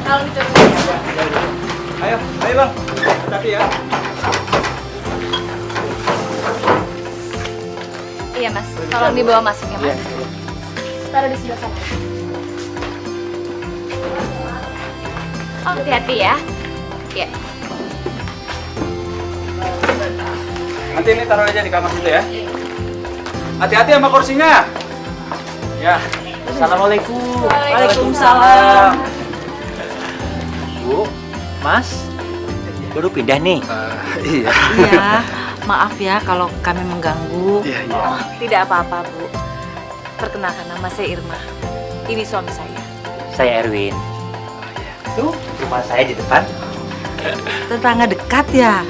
Kalau gitu. Ayo bang. Hati ya. Iya mas, tolong dibawa masuk ya mas. Taruh di sebelah sana. Oh, hati-hati ya. Iya. Nanti ini taruh aja di kamar situ ya. Hati-hati sama kursinya. Ya. Assalamualaikum. Waalaikumsalam. Bu, Mas, baru pindah nih. Iya. Iya, maaf ya kalau kami mengganggu. Iya. Oh, tidak apa-apa, Bu. Perkenalkan, nama saya Irma. Ini suami saya. Saya Erwin. Tuh, rumah saya di depan. Tetangga dekat ya.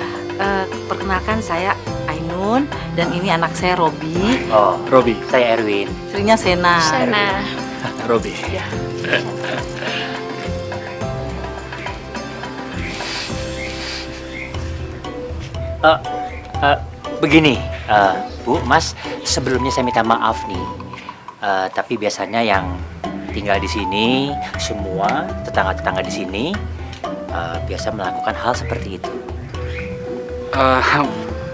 Perkenalkan saya Ainun dan ini anak saya Robi. Oh, Robi. saya Erwin. Istrinya Sena. Sana. Robi. Begini, Bu, Mas, sebelumnya saya minta maaf nih. Tapi biasanya yang tinggal di sini, semua tetangga-tetangga di sini biasa melakukan hal seperti itu.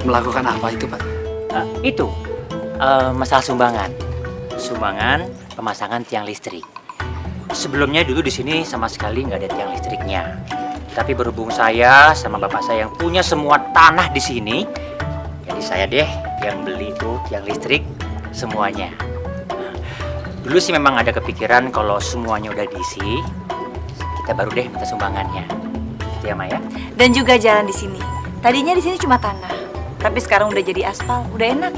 Melakukan apa itu, Pak? Itu masalah sumbangan, pemasangan tiang listrik. Sebelumnya dulu di sini sama sekali nggak ada tiang listriknya. Tapi berhubung saya sama bapak saya yang punya semua tanah di sini, jadi saya deh yang beli tuh tiang listrik semuanya. Dulu sih memang ada kepikiran kalau semuanya udah diisi, kita baru deh minta sumbangannya. Gitu ya, Maya? Dan juga jalan di sini. Tadinya di sini cuma tanah, tapi sekarang udah jadi aspal, udah enak.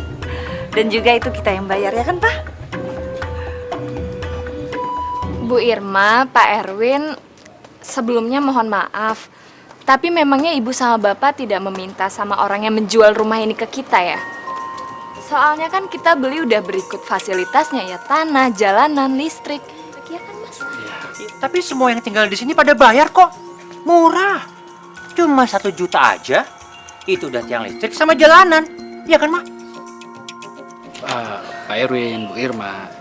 Dan juga itu kita yang bayar ya kan, Pak? Bu Irma, Pak Erwin, sebelumnya mohon maaf. Tapi memangnya ibu sama bapak tidak meminta sama orang yang menjual rumah ini ke kita ya? Soalnya kan kita beli udah berikut fasilitasnya ya, tanah, jalanan, listrik. Iya kan mas? Tapi semua yang tinggal di sini pada bayar kok. Murah. Cuma 1 juta aja. Itu udah tiang listrik sama jalanan. Iya kan, Mak? Pak Erwin, Bu Irma,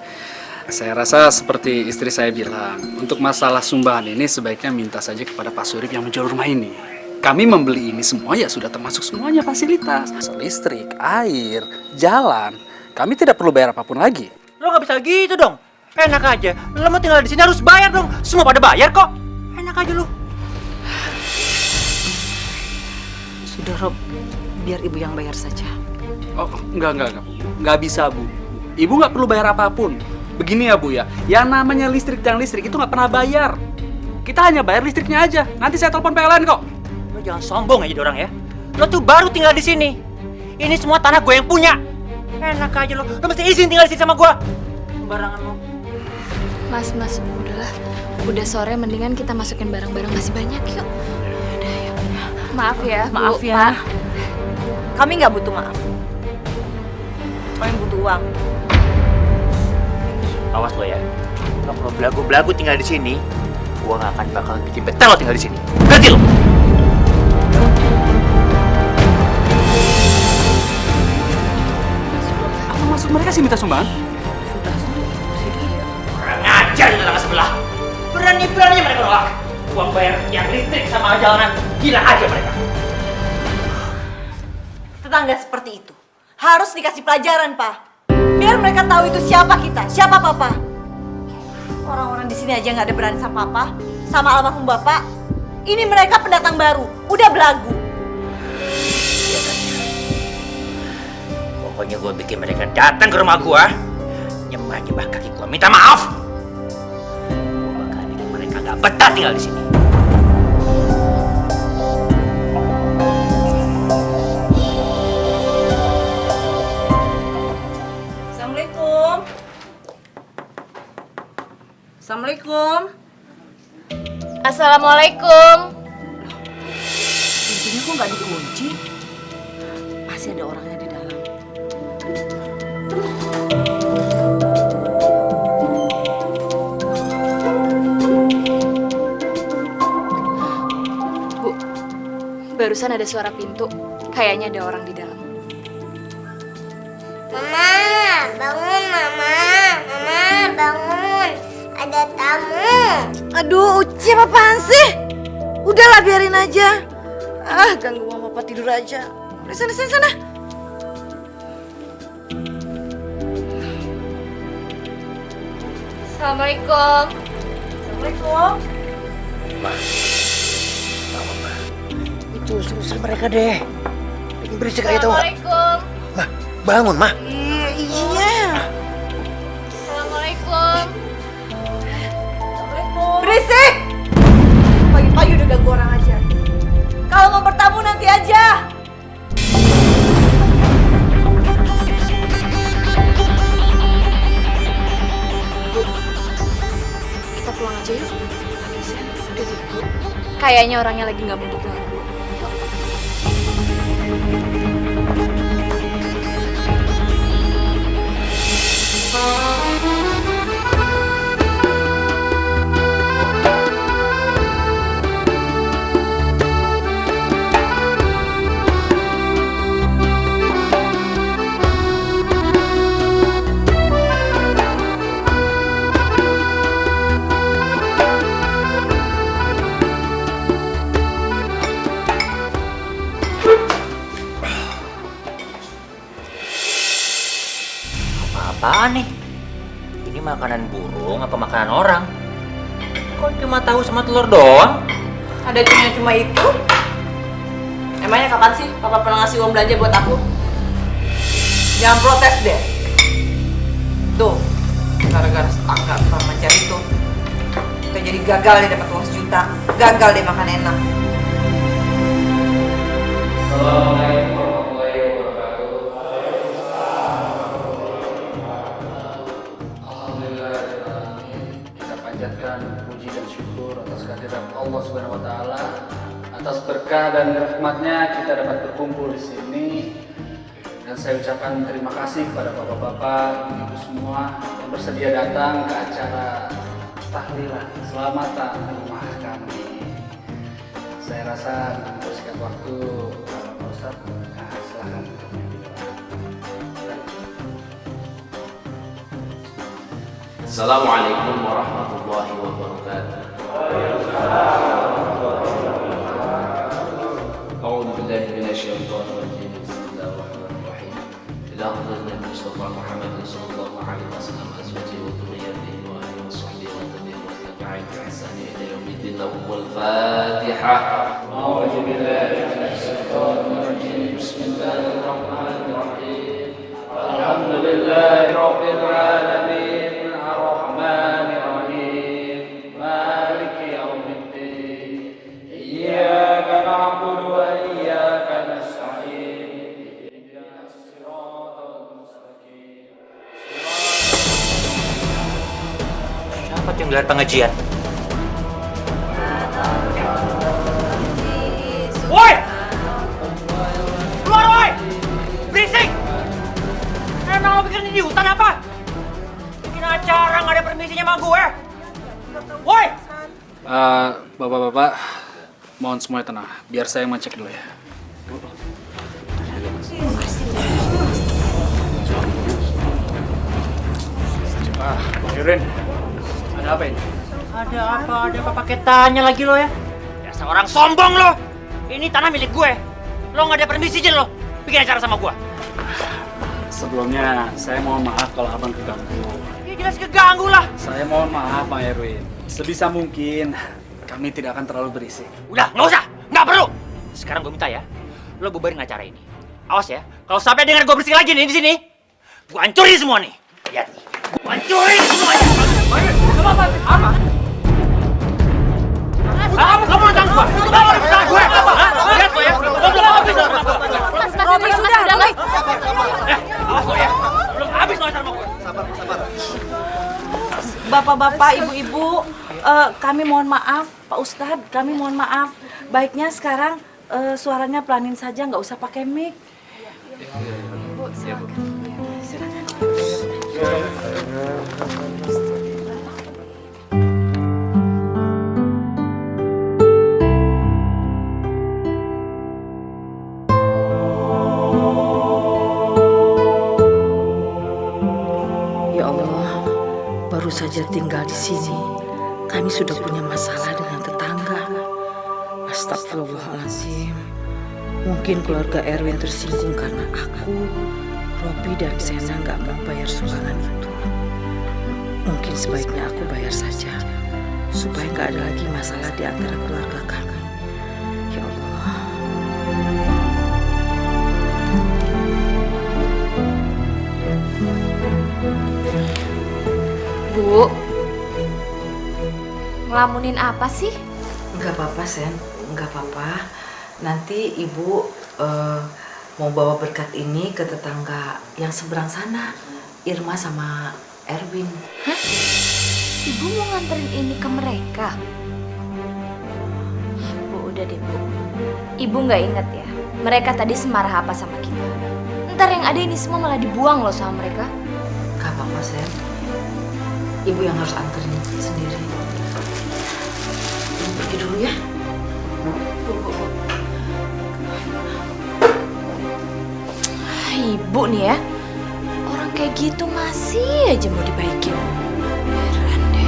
saya rasa seperti istri saya bilang, untuk masalah sumbangan ini sebaiknya minta saja kepada Pak Surip yang menjual rumah ini. Kami membeli ini semua ya sudah termasuk semuanya fasilitas. Listrik, air, jalan. Kami tidak perlu bayar apapun lagi. Lo nggak bisa gitu dong. Enak aja. Lo mau tinggal di sini harus bayar dong. Semua pada bayar kok. Enak aja lo. Sudah, Rob. Biar ibu yang bayar saja. Oh, enggak. Enggak bisa, Bu. Ibu nggak perlu bayar apapun. Begini ya, Bu ya. Yang namanya listrik dan listrik itu nggak pernah bayar. Kita hanya bayar listriknya aja. Nanti saya telepon PLN kok. Lo jangan sombong aja orang ya. Lo tuh baru tinggal di sini. Ini semua tanah gue yang punya. Enak aja lo. Lo mesti izin tinggal di sini sama gue. Sembarangan lo. Mas, udahlah. Udah sore, mendingan kita masukin barang-barang masih banyak yuk. Udah yuk. Maaf ya, Maaf Bu, ya. Pak. Kami nggak butuh maaf. Kami butuh uang. Awas lo ya. Lo kalau belagu-belagu tinggal di sini, gue gak akan bakal bikin betah lo tinggal di sini. Ngerti lo? Apa maksud mereka sih minta sumbangan? Kurang ajar di tetangga sebelah. Berani-beraninya mereka nolak. Uang bayar yang listrik sama jalanan. Gila aja mereka. Tetangga seperti itu harus dikasih pelajaran, Pak. Biar mereka tahu itu siapa kita, siapa Papa. Orang-orang di sini aja nggak ada berani sama Papa, sama almarhum Bapak. Ini mereka pendatang baru, udah belagu. Iya kan? Pokoknya gue bikin mereka datang ke rumah gue, nyembah-nyembah kaki gue, minta maaf. Gue bakal bikin mereka gak betah tinggal di sini. Assalamualaikum. Assalamualaikum. Assalamualaikum. Pintunya kok nggak dikunci? Masih ada orangnya di dalam. Bu, barusan ada suara pintu. Kayaknya ada orang di dalam. Mama, bangun mama. Mama, bangun. Ada ada tamu. Aduh, Uci apaan sih? Udahlah biarin aja. Ganggu mama papa tidur aja. Udah sana. Assalamualaikum. Assalamualaikum. Itu usir mereka deh. Bikin berisik aja tau gak? Assalamualaikum. Mah, bangun mah. Iya. Assalamualaikum. Berisik! Pagi-pagi udah ganggu orang aja. Kalau mau bertamu nanti aja. Kita pulang aja yuk. Kayaknya orangnya lagi nggak mau diganggu. Apaan nih? Ini makanan burung apa makanan orang? Kok cuma tahu sama telur doang? Ada cuma itu? Emangnya kapan sih papa pernah ngasih uang belanja buat aku? Jangan protes deh. Tuh, gara-gara tetangga tukang mancar itu, kita jadi gagal deh dapat uang 1 juta. Gagal deh makan enak. Assalamualaikum warahmatullahi wabarakatuh. Alhamdulillah, kita panjatkan puji dan syukur atas kehadiran Allah Subhanahu wa taala. Atas berkah dan rahmatnya kita dapat berkumpul di sini. Dan saya ucapkan terima kasih kepada bapak-bapak, ibu semua yang bersedia datang ke acara tahlilan selamatan rumah kami. Saya rasa untuk mempersingkat waktu, Pak Ustadz, silakan. Assalamualaikum warahmatullahi wabarakatuh. أعوذ بالله من الشيطان الرجيم بسم الله الرحمن الرحيم إلى حضرة النبي المصطفى محمد صلى الله عليه وسلم أزواجه وذريته وآله وصحبه وتابعين وتابعين بإحسان إلى يوم الدين لهم الفاتحة. أعوذ بالله من الشيطان الرجيم بسم الله الرحمن الرحيم الحمد لله رب العالمين الرحمن الرحيم مالك يوم الدين إياك نعبد وإياك نستعين اهدنا الصراط المستقيم. Siapa tuh yang gelar pengajian? Woi! Keluar woi! Berisik! Emang lo pikir ini di hutan apa? Bikin acara nggak ada permisinya sama gue? Woi! Bapak-bapak, mohon semuanya tenang. Biar saya ngecek dulu ya. Bang Irin, ada apa ini? Ada apa pakai tanya lagi lo ya? Dasar orang sombong lo! Ini tanah milik gue. Lo nggak ada permisi aja lo bikin acara sama gue. Sebelumnya, saya mohon maaf kalau abang keganggu. Ya jelas keganggu lah. Saya mohon maaf, Bang Erwin. Sebisa mungkin, kami tidak akan terlalu berisik. Udah, nggak usah, nggak perlu. Sekarang gue minta ya, lo bubarin acara ini. Awas ya, kalau sampai dengar gue berisik lagi nih di sini, gue hancurin semua nih. Lihat nih, gue hancurin semuanya. Apa? Lo mau nantang gue? Lo mau nantang gue? Lihat lo ya, lo belum habis. Sudah, Mas. Awas lo ya, belum habis lo acara sama gue. Bapak-bapak, ibu-ibu, kami mohon maaf, Pak Ustadz, kami mohon maaf. Baiknya sekarang suaranya pelanin saja, nggak usah pakai mic. saja tinggal di sini, kami sudah punya masalah dengan tetangga. Astagfirullahaladzim. Mungkin keluarga Erwin tersinggung karena aku, Robi dan Sena nggak mau bayar sumbangan itu. Mungkin sebaiknya aku bayar saja, supaya nggak ada lagi masalah di antara keluarga kami. Ya Allah. Bu, ngelamunin apa sih? Nggak apa-apa, Sen. Nggak apa-apa. Nanti Ibu mau bawa berkat ini ke tetangga yang seberang sana, Irma sama Erwin. Hah? Ibu mau nganterin ini ke mereka? Bu, udah deh, Bu. Ibu nggak inget ya, mereka tadi semarah apa sama kita. Ntar yang ada ini semua malah dibuang loh sama mereka. Nggak apa-apa, Sen. Ibu yang harus anterin sendiri. Ibu pergi dulu ya. Ibu nih ya, orang kayak gitu masih aja mau dibaikin. Heran deh.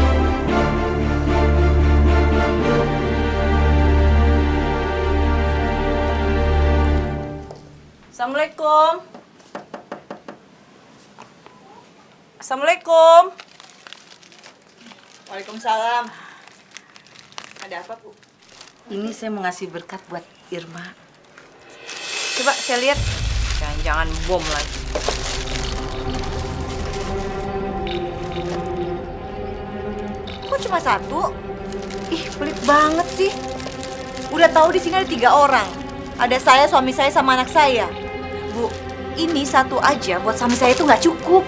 Assalamualaikum. Assalamualaikum. Waalaikumsalam. Ada apa, Bu? Ini saya mau ngasih berkat buat Irma. Coba saya lihat. Jangan-jangan bom lagi. Kok cuma satu? Ih, pelit banget sih. Udah tahu di sini ada 3 orang. Ada saya, suami saya, sama anak saya. Bu, ini satu aja buat suami saya itu nggak cukup.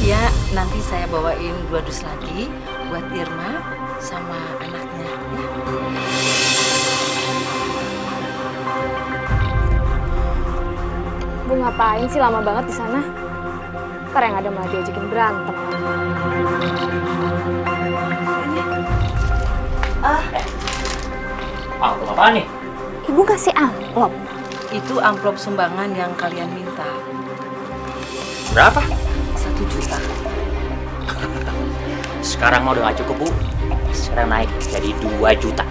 Ya, nanti saya bawain 2 dus lagi buat Irma sama anaknya. Ya. Bu ngapain sih lama banget di sana? Ntar yang ada malah diajakin berantem. Amplop apaan nih? Ibu kasih amplop. Itu amplop sumbangan yang kalian minta. Berapa? 1 juta. Sekarang mau udah gak cukup, Bu. Sekarang naik jadi 2 juta.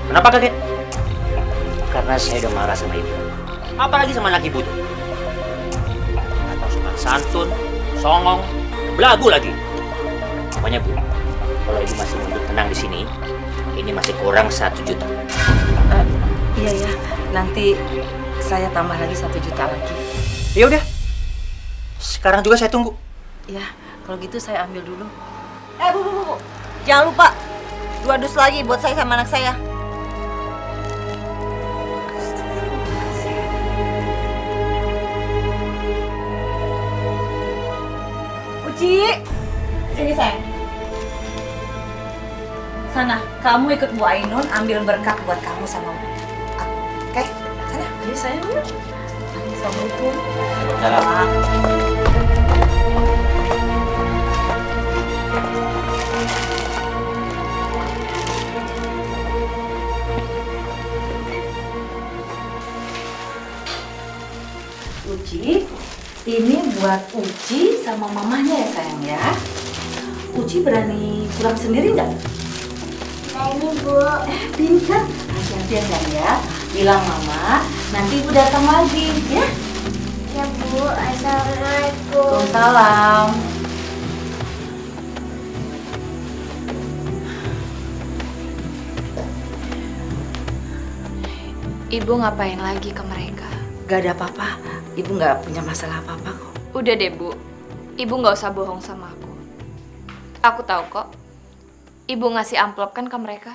Kenapa kaget? Karena saya udah marah sama Ibu. Apalagi sama anak Ibu tuh. Atau sopan santun, songong, belagu lagi. Pokoknya Bu, kalau Ibu masih untuk tenang di sini, ini masih kurang 1 juta. Iya ya, nanti saya tambah lagi 1 juta lagi. Ya udah. Sekarang juga saya tunggu. Ya, kalau gitu saya ambil dulu. Bu. Jangan lupa 2 dus lagi buat saya sama anak saya. Uci, sini sayang. Sana, kamu ikut Bu Ainun ambil berkat buat kamu sama aku. Oke? Sana. Ayo sayang yuk. Assalamualaikum. Dalam. Uci, ini buat Uci sama mamahnya ya sayang ya. Uci berani pulang sendiri nggak? Berani, Bu. Pintar. Hati-hati ya sayang ya. Bilang mama, nanti ibu datang lagi ya. Ya, Bu. Assalamualaikum. Waalaikumsalam. Ibu ngapain lagi ke mereka? Gak ada apa-apa. Ibu nggak punya masalah apa-apa kok. Udah deh, Bu. Ibu nggak usah bohong sama aku. Aku tahu kok. Ibu ngasih amplop kan ke mereka.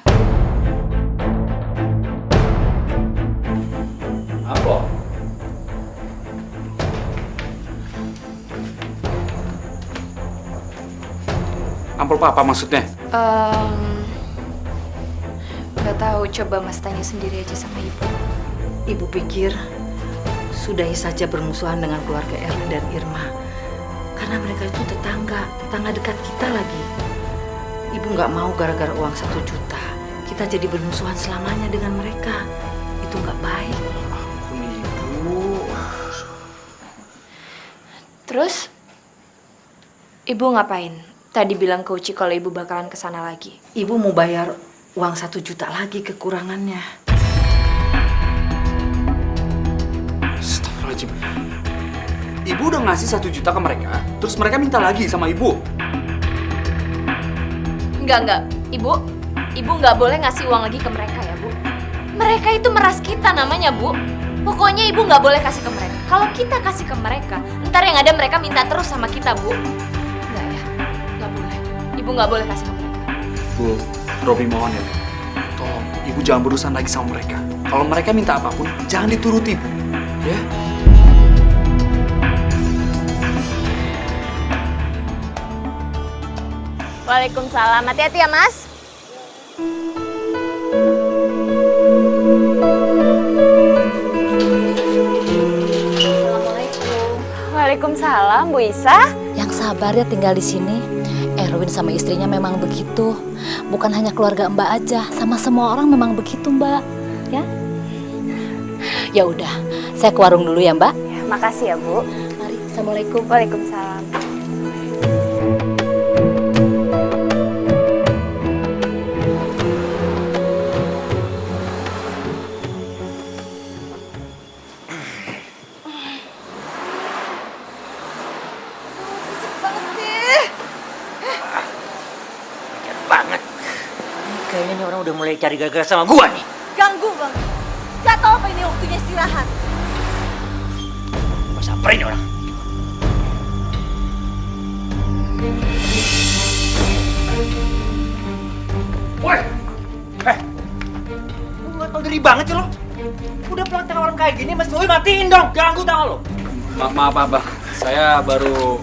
Amplop? Amplop apa maksudnya? Nggak tahu. Coba Mas tanya sendiri aja sama Ibu. Ibu pikir sudahi saja bermusuhan dengan keluarga Erwin dan Irma. Karena mereka itu tetangga dekat kita lagi. Ibu nggak mau gara-gara uang 1 juta kita jadi bermusuhan selamanya dengan mereka. Itu nggak baik. Ampun Ibu. Terus Ibu ngapain? Tadi bilang ke Uci kalau ibu bakalan kesana lagi. Ibu mau bayar uang 1 juta lagi kekurangannya. Astagfirullahaladzim. Ibu udah ngasih 1 juta ke mereka, terus mereka minta lagi sama ibu. Enggak. Ibu nggak boleh ngasih uang lagi ke mereka ya, Bu. Mereka itu meras kita namanya, Bu. Pokoknya ibu nggak boleh kasih ke mereka. Kalau kita kasih ke mereka, ntar yang ada mereka minta terus sama kita, Bu. Enggak ya, nggak boleh. Ibu nggak boleh kasih ke mereka. Bu, Robi mohon ya, Bu. Tolong, ibu jangan berurusan lagi sama mereka. Kalau mereka minta apapun, jangan dituruti, Bu. Ya? Waalaikumsalam. Hati-hati ya, Mas. Waalaikumsalam, Bu Isa. Yang sabar ya tinggal di sini. Erwin sama istrinya memang begitu. Bukan hanya keluarga Mbak aja, sama semua orang memang begitu, Mbak. Ya. Ya udah, saya ke warung dulu ya, Mbak. Ya, makasih ya, Bu. Mari, Assalamualaikum. Waalaikumsalam. Banyak banget. Kayaknya nih orang udah mulai cari gara-gara sama gua nih. Ganggu banget. Gak tau apa ini waktunya istirahat. Gua samperin nih orang. Woi! Lu gak tau diri banget sih lo? Udah pulang tengah malam kayak gini, Mas Boy matiin dong. Ganggu tau lo. Maaf, Abah. Saya baru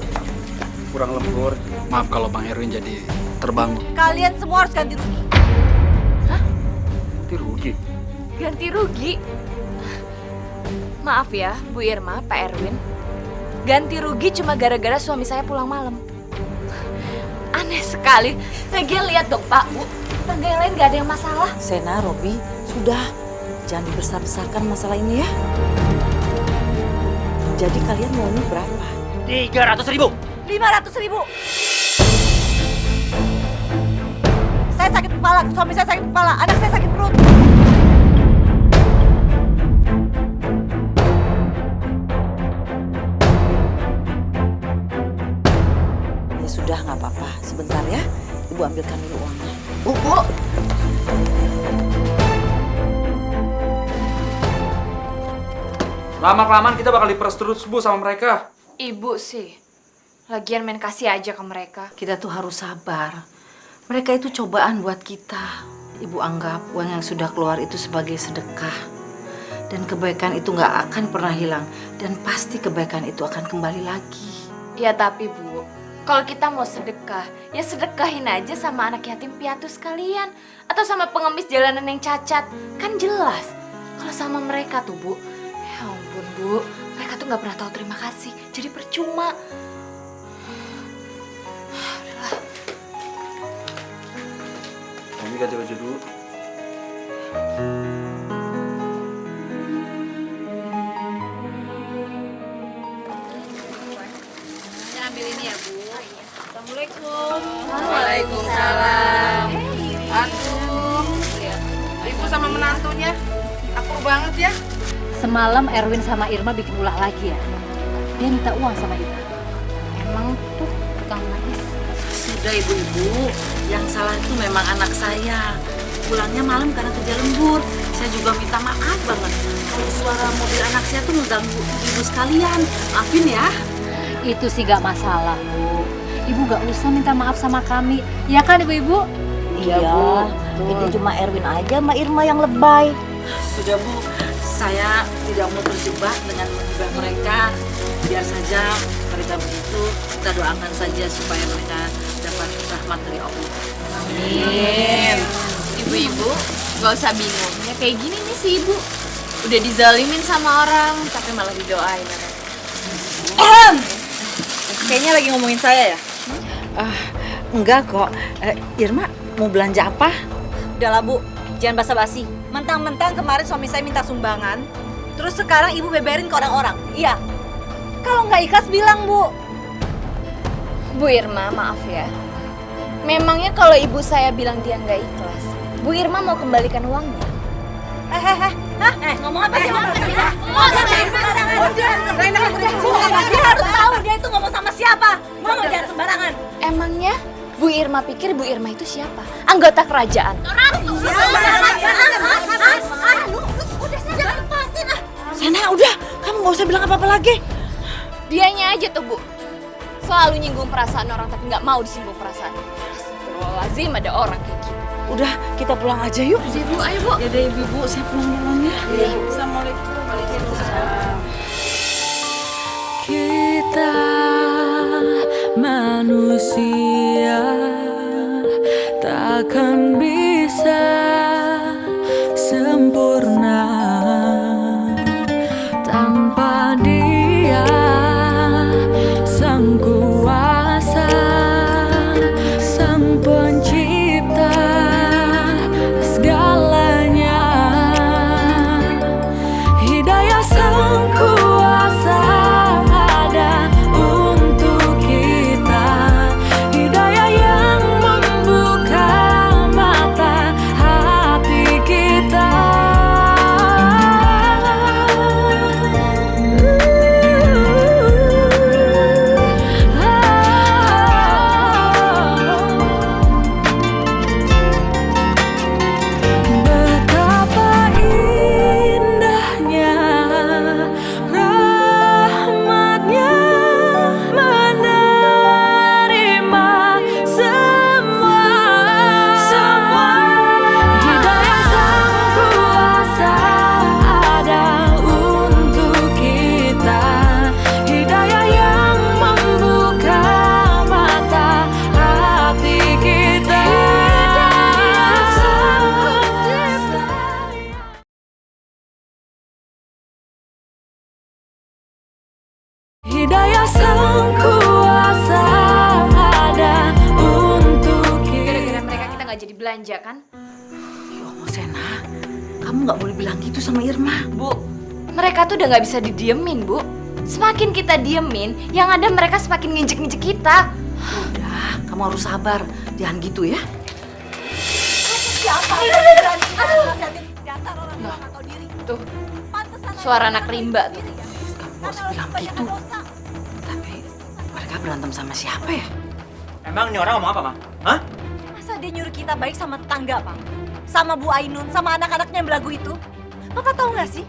kurang lembur. Maaf kalau Bang Erwin jadi terbangun. Kalian semua harus ganti rugi. Nanti rugi. Ganti rugi? Maaf ya, Bu Irma, Pak Erwin. Ganti rugi cuma gara-gara suami saya pulang malam. Aneh sekali. Lagian lihat dong, Pak, Bu. Tetangga yang lain gak ada yang masalah. Sena, Robi, sudah. Jangan dibesar-besarkan masalah ini ya. Jadi kalian maunya berapa? 300.000. 500.000. Saya sakit kepala, suami saya sakit kepala, anak saya sakit perut. Ya sudah, nggak apa-apa. Sebentar ya, Ibu ambilkan dulu uangnya. Bu. Lama-kelamaan kita bakal diperas terus, Bu, sama mereka. Ibu sih. Lagian main kasih aja ke mereka. Kita tuh harus sabar. Mereka itu cobaan buat kita. Ibu anggap uang yang sudah keluar itu sebagai sedekah. Dan kebaikan itu nggak akan pernah hilang. Dan pasti kebaikan itu akan kembali lagi. Ya tapi, Bu, kalau kita mau sedekah, ya sedekahin aja sama anak yatim piatu sekalian. Atau sama pengemis jalanan yang cacat. Kan jelas. Kalau sama mereka tuh, Bu, ya ampun, Bu, mereka tuh nggak pernah tahu terima kasih. Jadi percuma. Udahlah. Kami ganti baju dulu. Waalaikumsalam. Aduh, ibu sama menantunya akur banget ya. Semalam Erwin sama Irma bikin ulah lagi ya. Dia minta uang sama Irma. Emang tuh tukang manis. Sudah ibu-ibu, yang salah itu memang anak saya. Pulangnya malam karena kerja lembur. Saya juga minta maaf banget. Kalau suara mobil anak saya tuh mengganggu ibu sekalian. Maafin ya. Itu sih gak masalah, Bu. Ibu gak usah minta maaf sama kami. Ya kan, Ibu-ibu? Iya, Bu. Itu cuma Erwin aja sama Irma yang lebay. Sudah Bu, saya tidak mau terjebak dengan menghibah mereka. Biar saja mereka begitu, kita doakan saja supaya mereka dapat rahmat dari Allah. Amin. Ibu-ibu, gak usah bingung. Ya kayak gini nih si ibu. Udah dizalimin sama orang, tapi malah didoain. Kayaknya lagi ngomongin saya ya? Enggak kok. Irma mau belanja apa? Udahlah Bu, jangan basa-basi. Mentang-mentang kemarin suami saya minta sumbangan, terus sekarang ibu beberin ke orang-orang. Iya. Kalau nggak ikhlas bilang Bu. Bu Irma, maaf ya. Memangnya kalau ibu saya bilang dia nggak ikhlas, Bu Irma mau kembalikan uangnya? Ngomong apa sih? Dia harus tahu dia itu ngomong sama siapa. Ngomong jangan sembarangan. Emangnya Bu Irma pikir Bu Irma itu siapa? Anggota kerajaan. Sana, udah. Kamu nggak usah bilang apa-apa lagi. Dianya aja tuh, Bu. Selalu nyinggung perasaan orang tapi nggak mau disinggung perasaan. Astagfirullahaladzim, ada orang kayak gitu. Udah, kita pulang aja yuk. Ibu, ayo Bu. Ya udah ibu, saya pulang duluan ya. Assalamualaikum. Waalaikumsalam. Kita manusia takkan bisa sempurna tanpa Dia Sang Kuasa, Sang Pencipta segalanya. Hidayah Sang Kuasa ada untuk kita, hidayah yang membuka mata hati kita. Betapa indahnya rahmatnya menerima semua. Hidayah Sang Kuasa ada untuk kita, hidayah yang membuka mata hati kita. Hidayah Sang Kuasa ada untuk Gara-gara kita. mereka kita nggak jadi belanja kan? Ya Allah, Sena. Kamu nggak boleh bilang gitu sama Irma. Bu, mereka tuh udah nggak bisa didiemin, Bu. Semakin kita diemin, yang ada mereka semakin nginjek-nginjek kita. Udah, kamu harus sabar. Jangan gitu ya. Siapa yang berani nasihatin dasar orang tua nggak tahu diri? Tuh, Pantesan suara anak rimba tuh. Kamu nggak usah bilang gitu. Tapi mereka berantem sama siapa ya? Emang ini orang ngomong apa, Ma? Hah? Masa dia nyuruh kita baik sama tetangga, Pak? Sama Bu Ainun, sama anak-anaknya yang belagu itu? Papa tahu nggak sih?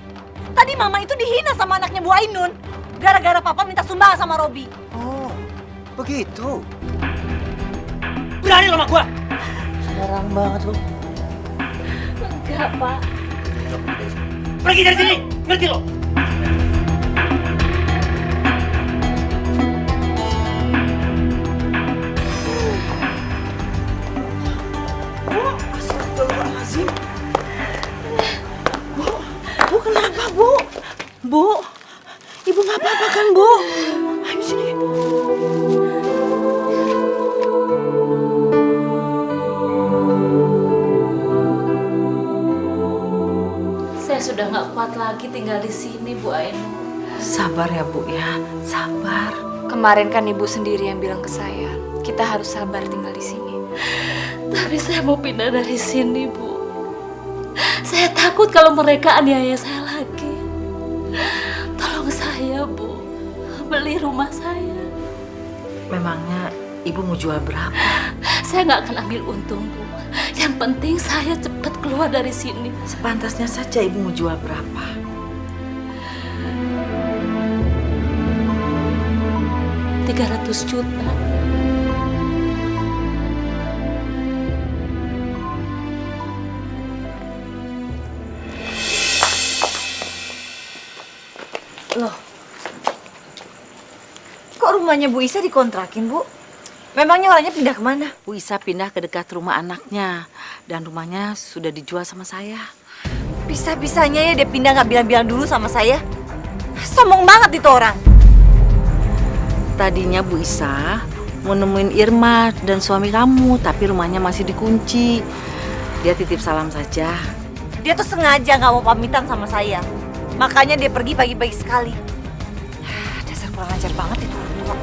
Tadi Mama itu dihina sama anaknya Bu Ainun. Gara-gara Papa minta sumbangan sama Robi. Oh, begitu. Berani lo sama gua? Sembarang banget lu. Enggak, Pak. Pergi dari sini, ngerti lo? Astagfirullahaladzim. Bu, kenapa, Bu? Bu, Ibu nggak apa-apa kan, Bu? Ayo sini. Saya sudah nggak kuat lagi tinggal di sini, Bu Ainun. Sabar ya, Bu ya. Sabar. Kemarin kan ibu sendiri yang bilang ke saya, kita harus sabar tinggal di sini. Tapi saya mau pindah dari sini, Bu. Saya takut kalau mereka aniaya saya lagi. Tolong saya, Bu. Beli rumah saya. Memangnya Ibu mau jual berapa? Saya nggak akan ambil untung, Bu. Yang penting saya cepat keluar dari sini. Sepantasnya saja Ibu mau jual berapa? 300 juta. Loh, kok rumahnya Bu Isa dikontrakin, Bu? Memangnya orangnya pindah kemana? Bu Isa pindah ke dekat rumah anaknya. Dan rumahnya sudah dijual sama saya. Bisa-bisanya ya dia pindah nggak bilang-bilang dulu sama saya. Sombong banget itu orang. Tadinya Bu Isa mau nemuin Irma dan suami kamu, tapi rumahnya masih dikunci. Dia titip salam saja. Dia tuh sengaja nggak mau pamitan sama saya. Makanya dia pergi pagi-pagi sekali. Dasar kurang ajar banget itu orang tua.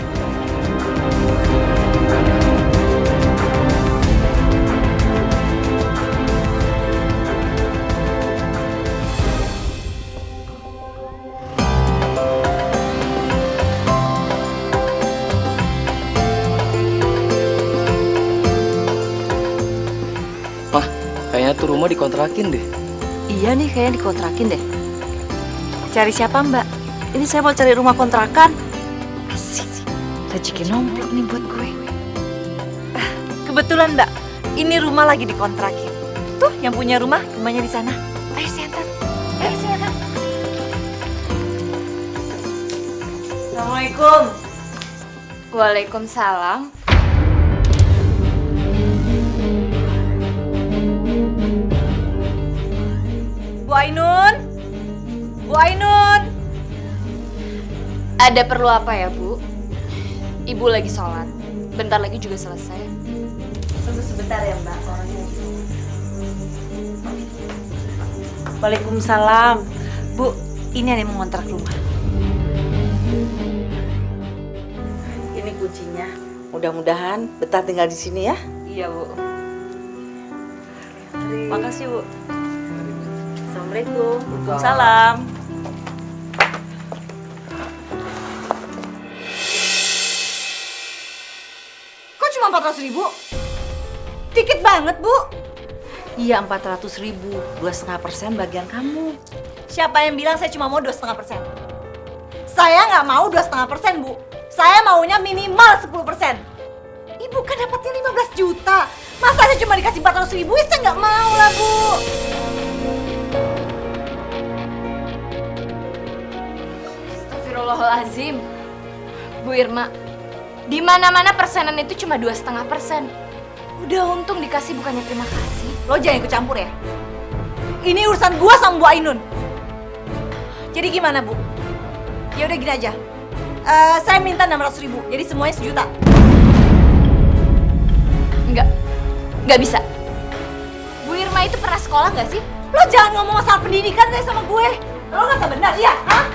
Kayaknya tuh rumah dikontrakin deh. Iya nih, kayaknya dikontrakin deh. Cari siapa mbak? Ini saya mau cari rumah kontrakan. Asik, rezeki nomplok nih buat gue. Kebetulan mbak, ini rumah lagi dikontrakin. Tuh yang punya rumah, rumahnya di sana. Ayo saya antar. Ayo saya antar. Assalamualaikum. Waalaikumsalam. Bu Ainun. Bu Ainun. Ada perlu apa ya, Bu? Ibu lagi sholat. Bentar lagi juga selesai. Tunggu sebentar ya mbak, orangnya di sana. Waalaikumsalam. Bu, ini ada yang mau ngontrak rumah. Ini kuncinya. Mudah-mudahan betah tinggal di sini ya. Iya bu. Makasih bu. Assalamualaikum. Waalaikumsalam. Kok cuma 400.000? Dikit banget bu. Iya 400.000, 2,5% bagian kamu. Siapa yang bilang saya cuma mau 2,5%? Saya nggak mau 2,5% bu. Saya maunya minimal 10%. Ibu kan dapatnya 15 juta. Masa saya cuma dikasih 400.000? Saya nggak mau lah bu. Astagfirullahalazim. Bu Irma, di mana-mana persenan itu cuma 2,5%. Udah untung dikasih bukannya terima kasih. Lo jangan ikut campur ya. Ini urusan gua sama Bu Ainun. Jadi gimana bu? Ya udah gini aja. Saya minta 600.000. Jadi semuanya 1 juta. Nggak bisa. Bu Irma itu pernah sekolah nggak sih? Lo jangan ngomong masalah pendidikan saya sama gue. Lo nggak benar ya? Hah?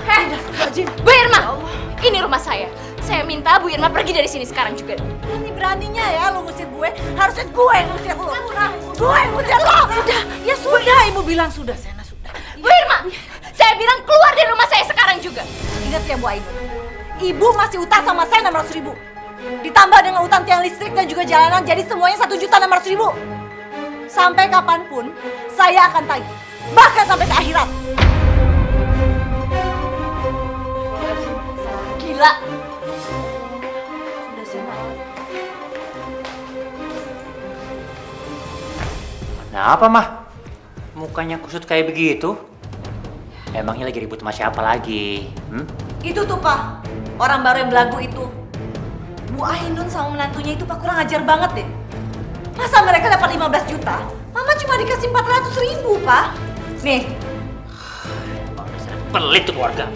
Bu Irma, ini rumah saya. Saya minta Bu Irma pergi dari sini sekarang juga. Berani-beraninya ya lo ngusir gue. Harusnya gue yang ngusir lo. Gue yang ngusir lo. Sudah, ya sudah. Ibu bilang sudah, Sena sudah. Bu Irma, saya bilang keluar dari rumah saya sekarang juga. Ingat ya Bu Ainun. Ibu masih utang sama saya 600.000. Ditambah dengan utang tiang listrik dan juga jalanan, jadi semuanya 1.600.000. Sampai kapanpun saya akan tagih, bahkan sampai ke akhirat. Gila. Sudah Sena. Kenapa mah? Mukanya kusut kayak begitu? Emangnya lagi ribut sama siapa lagi? Itu tuh Pak, orang baru yang belagu itu. Bu Ainun sama menantunya itu Pak kurang ajar banget deh. Masa mereka dapat 15 juta, Mama cuma dikasih 400.000 Pak. Nih. Pelit tuh keluarga.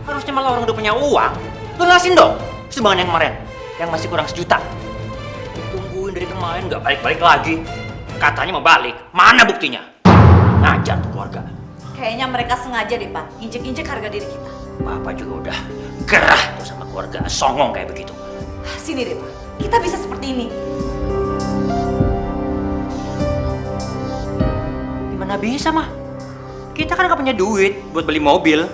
Harusnya malah orang udah punya uang. Lunasin dong sumbangan yang kemarin. Yang masih kurang 1 juta. Tungguin dari kemarin nggak balik-balik lagi. Katanya mau balik. Mana buktinya? Ngajar tuh keluarga. Kayaknya mereka sengaja deh Pak, injek-injek harga diri kita. Papa juga udah gerah tuh sama keluarga songong kayak begitu. Sini deh Pak, kita bisa seperti ini. Gimana bisa mah? Kita kan gak punya duit buat beli mobil.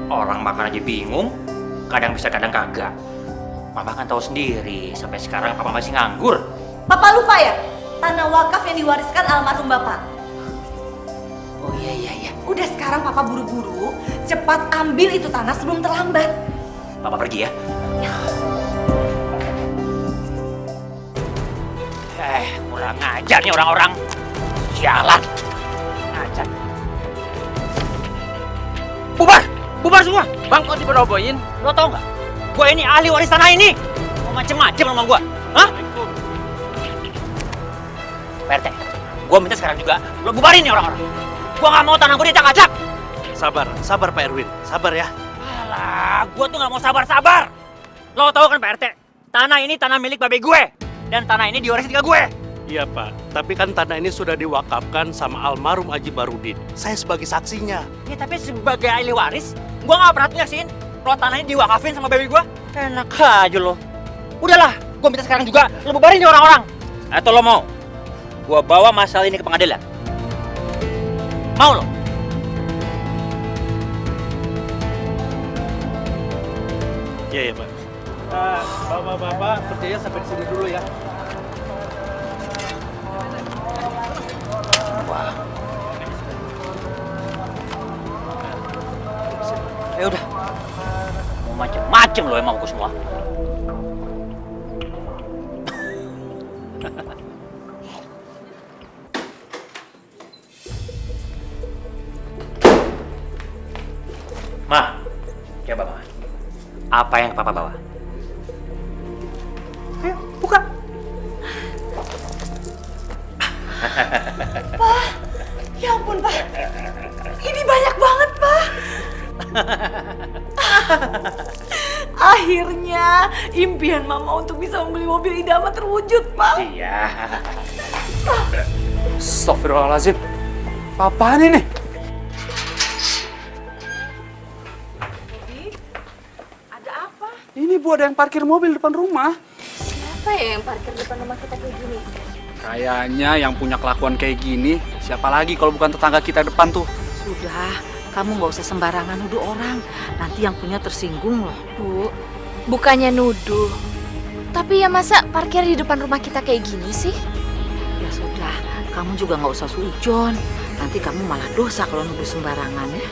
Orang makan aja bingung, kadang bisa kadang kagak. Mama kan tahu sendiri, sampai sekarang Papa masih nganggur. Papa lupa ya? Tanah wakaf yang diwariskan almarhum Bapak. Oh iya. Udah sekarang Papa buru-buru, cepat ambil itu tanah sebelum terlambat. Papa pergi ya. Kurang ngajar nih orang-orang. Sialan. Ngajar. Bubar semua. Bang, kok diperobohin? Lo tau nggak? Gue ini ahli waris tanah ini. Mau macem-macem sama gue. Hah? Pak RT, gue minta sekarang juga lo bubarin nih orang-orang. Gue nggak mau tanah gue dicak-acak. Sabar Pak Erwin, sabar ya. Alah, gue tuh nggak mau sabar-sabar. Lo tau kan Pak RT, tanah ini tanah milik babe gue. Dan tanah ini diwarisin ke gue. Iya Pak, tapi kan tanah ini sudah diwakafkan sama almarhum Haji Barudin. Saya sebagai saksinya. Ya tapi sebagai ahli waris, gue nggak pernah tuh nyaksiin kalau tanah ini diwakafin sama baby gue. Enak aja lo. Udahlah, gue minta sekarang juga lo bubarin nih orang-orang. Atau lo mau gue bawa masalah ini ke pengadilan? Mau lo? Iya Pak. Bapak-bapak kerjanya sampai di sini dulu ya. Macem-macem lo emang aku semua. Ma, coba Ma. Apa yang Papa bawa? Ayo, buka. Pak, ya ampun Pak. Ini banyak banget Pak. Akhirnya impian Mama untuk bisa membeli mobil idaman terwujud Pak. Iya. Astagfirullahaladzim. Apaan ini? Ada apa? Ini Bu, ada yang parkir mobil depan rumah. Siapa ya yang parkir depan rumah kita kayak gini? Kayaknya yang punya kelakuan kayak gini, siapa lagi kalau bukan tetangga kita depan tuh? Sudah, kamu nggak usah sembarangan nuduh orang. Nanti yang punya tersinggung loh. Bu, bukannya nuduh. Tapi ya masa parkir di depan rumah kita kayak gini sih? Ya sudah, kamu juga nggak usah sujon. Nanti kamu malah dosa kalau nuduh sembarangan ya.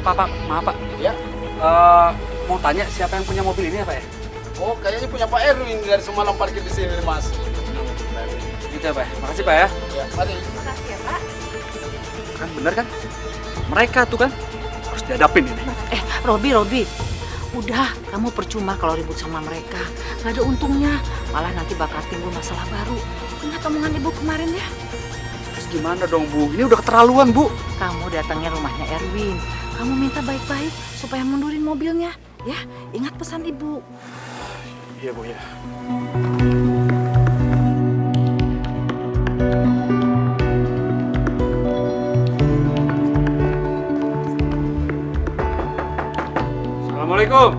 Pak, maaf Pak. Ya. Mau tanya siapa yang punya mobil ini ya Pak ya? Oh, kayaknya punya Pak Erwin dari semalam parkir di sini, Mas. Gitu ya Pak. Makasih Pak ya. Ya, mari. Makasih ya, Pak. Kan bener kan? Mereka tuh kan harus dihadapin ini. Robi, udah kamu percuma kalau ribut sama mereka. Gak ada untungnya, malah nanti bakal timbul masalah baru. Ingat omongan ibu kemarin ya. Terus gimana dong Bu? Ini udah keterlaluan Bu. Kamu datangnya rumahnya Erwin. Kamu minta baik-baik supaya mundurin mobilnya. Ya, ingat pesan ibu. Iya Bu ya. Assalamualaikum.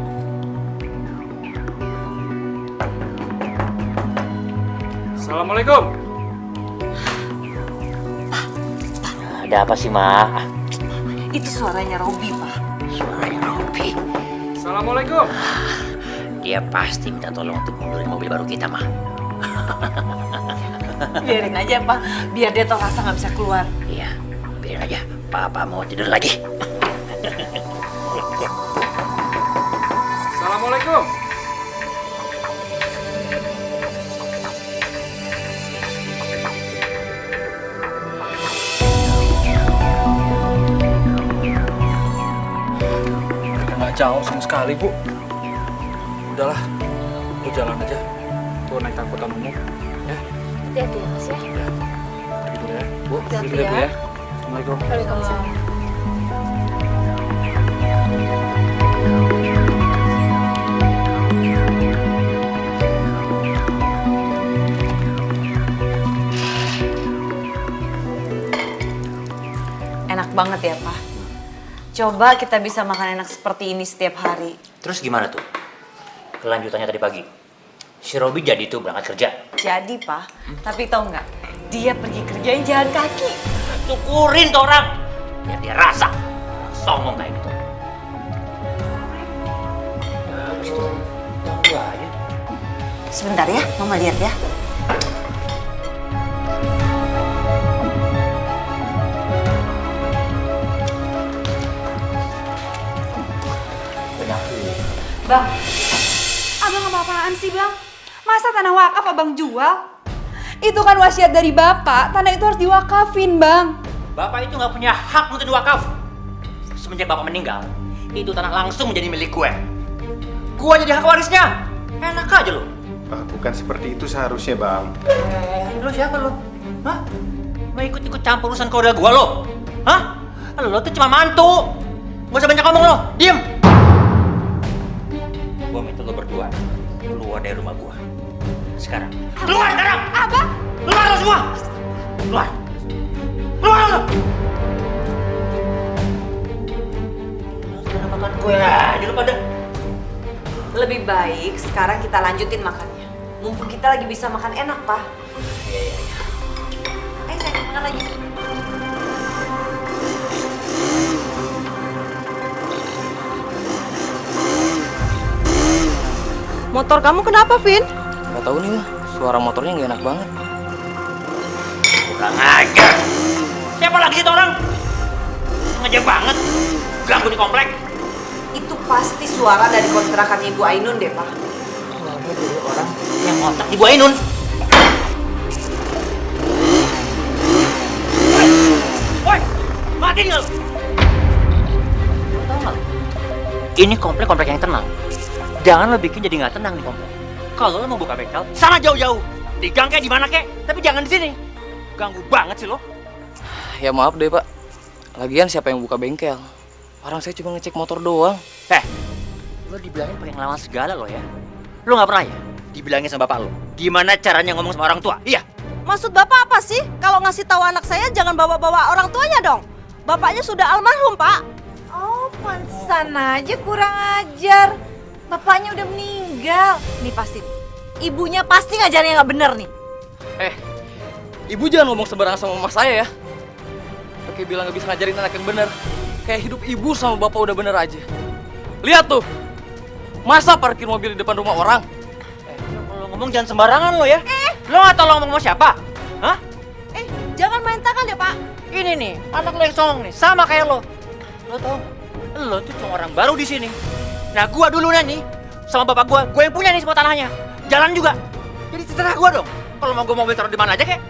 Assalamualaikum. Ada apa sih, Ma? Itu suaranya Robi Pak. Suaranya Robi. Assalamualaikum. Dia pasti minta tolong untuk mundurin mobil baru kita, Ma. Biarin aja Pak, biar dia tau rasa nggak bisa keluar. Iya, biarin aja. Papa mau tidur lagi. Assalamualaikum. Mereka nggak jauh sama sekali Bu. Udahlah, aku jalan aja. Aku naik angkutan umum. Ya, Hati-hati ya, Mas ya. pergi dulu ya. Bu, Hati-hati pergi dulu ya. ya. Assalamualaikum. Waalaikumsalam. Enak banget ya Pak. Coba kita bisa makan enak seperti ini setiap hari. Terus gimana tuh? Kelanjutannya tadi pagi. Si Robi jadi tuh berangkat kerja. Jadi Pak, tapi tahu nggak? Dia pergi kerjain jalan kaki. Syukurin tuh orang. Biar dia rasa. Songong kayak gitu. Tunggu aja. Sebentar ya, Mama lihat ya. Bang, abang apa-apaan sih bang? Masa tanah wakaf abang jual? Itu kan wasiat dari bapak, tanah itu harus diwakafin bang. Bapak itu nggak punya hak untuk diwakaf. Semenjak bapak meninggal, itu tanah langsung menjadi milik gue. Gue jadi hak warisnya. Enak aja lo. Bukan seperti itu seharusnya, Bang. Lo siapa lo? Hah? Mau ikut-ikut campur urusan keluarga gue lo? Hah? Lo tuh cuma mantu. Gak usah banyak ngomong lo. Diem. Gue minta lo berdua keluar dari rumah gue. Sekarang. Keluar sekarang! Abang! Keluar lo semua! Keluar! Keluar lo! Jangan makan gue aja lo pada. Lebih baik sekarang kita lanjutin makannya. Mumpung kita lagi bisa makan enak, Pak. Ayo sayang, makan lagi. Motor kamu kenapa, Vin? Gak tahu nih, mah. Suara motornya nggak enak banget. Kurang ajar. Siapa lagi sih itu orang? Sengaja banget. Ganggu di komplek. Itu Pasti suara dari kontrakan Ibu Ainun deh, Pak. Suara dari orang yang ngontrak Ibu Ainun. Woi, mati nggak lo? Lo tau nggak lo? Ini komplek yang tenang. Jangan lo bikin jadi nggak tenang nih komplek. Kalau lo mau buka bengkel, sana jauh-jauh. Di gang kayak di mana kek, tapi jangan di sini. Ganggu banget sih lo. Ya maaf deh Pak. Lagian siapa yang buka bengkel? Orang saya cuma ngecek motor doang. Lo dibilangin pakai ngelawan segala lo ya. Lo nggak pernah ya dibilangin sama bapak lo gimana caranya ngomong sama orang tua? Iya. Maksud Bapak apa sih? Kalau ngasih tahu anak saya jangan bawa-bawa orang tuanya dong. Bapaknya sudah almarhum, Pak. Oh, pantesan aja kurang ajar. Bapaknya udah meninggal. Nih pasti. Ibunya pasti ngajarin yang nggak bener nih. Ibu jangan ngomong sembarangan sama mama saya ya. Oke, bilang nggak bisa ngajarin anak yang bener. Kayak hidup ibu sama bapak udah bener aja. Lihat tuh. Masa parkir mobil di depan rumah orang? Kalau ngomong jangan sembarangan lo ya. Lo nggak tahu lo ngomong sama siapa? Hah? Jangan main tangan ya, Pak. Ini nih, anak lo yang songong nih, sama kayak lo. Lo tau, lo tuh cuma orang baru di sini. Nah, gua dulunya nih, sama bapak gua yang punya nih semua tanahnya. Jalan juga. Jadi terserah gua dong. Kalau mau gua mobil taruh di mana aja kek.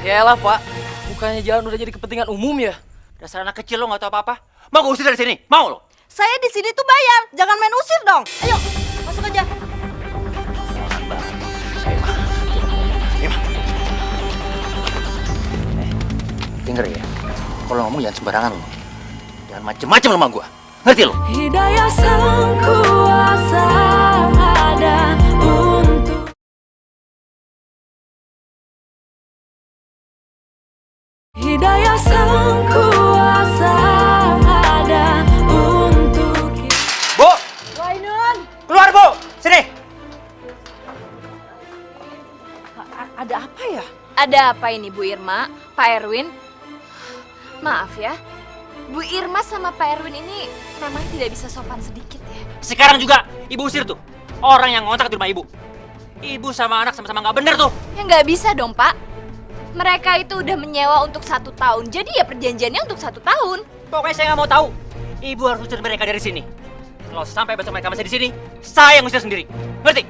Yaelah Pak, bukannya jalan udah jadi kepentingan umum ya? Dasar anak kecil lo nggak tahu apa-apa. Mau gua usir dari sini? Mau lo? Saya di sini tuh bayar, jangan main usir dong. Ayo, masuk aja. Denger ya, kalau ngomong jangan sembarangan lo. Jangan macem-macem sama gua. Ngerti lo? Hidayah sang kuasa ada untuk Hidayah sang kuasa ada untuk Bu! Bu Ainun. Keluar, Bu! Sini! Ada apa ya? Ada apa ini Bu Irma, Pak Erwin? Maaf ya, Bu Irma sama Pak Erwin ini memang tidak bisa sopan sedikit ya. Sekarang juga ibu usir tuh orang yang ngontrak di rumah ibu. Ibu sama anak sama-sama nggak bener tuh. Ya nggak bisa dong Pak. Mereka itu udah menyewa untuk 1 tahun, jadi ya perjanjiannya untuk 1 tahun. Pokoknya saya nggak mau tahu. Ibu harus usir mereka dari sini. Kalau sampai besok mereka masih di sini, saya yang usir sendiri. Ngerti?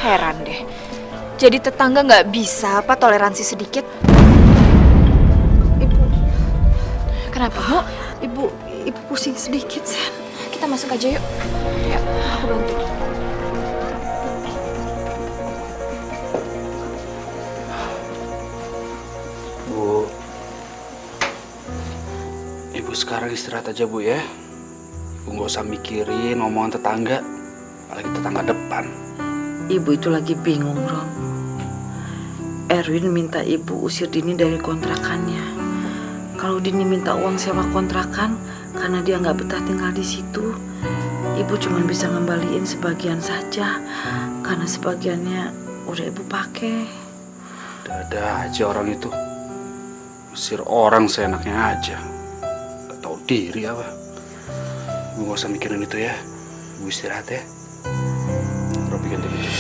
Heran deh. Jadi tetangga nggak bisa apa toleransi sedikit? Ibu, Kenapa Bu? ibu pusing sedikit, Sen. Kita masuk aja yuk. Ya, aku bantu. Bu, Ibu sekarang istirahat aja Bu ya. Ibu nggak usah mikirin omongan tetangga, apalagi tetangga depan. Ibu itu lagi bingung, Rom. Erwin minta ibu usir Dini dari kontrakannya. Kalau Dini minta uang sewa kontrakan karena dia nggak betah tinggal di situ, ibu cuma bisa ngembaliin sebagian saja karena sebagiannya udah ibu pakai. Ada aja orang itu, usir orang seenaknya aja, gak tahu diri apa. Ibu nggak usah mikirin itu ya. Ibu istirahat ya. Robi ganti baju.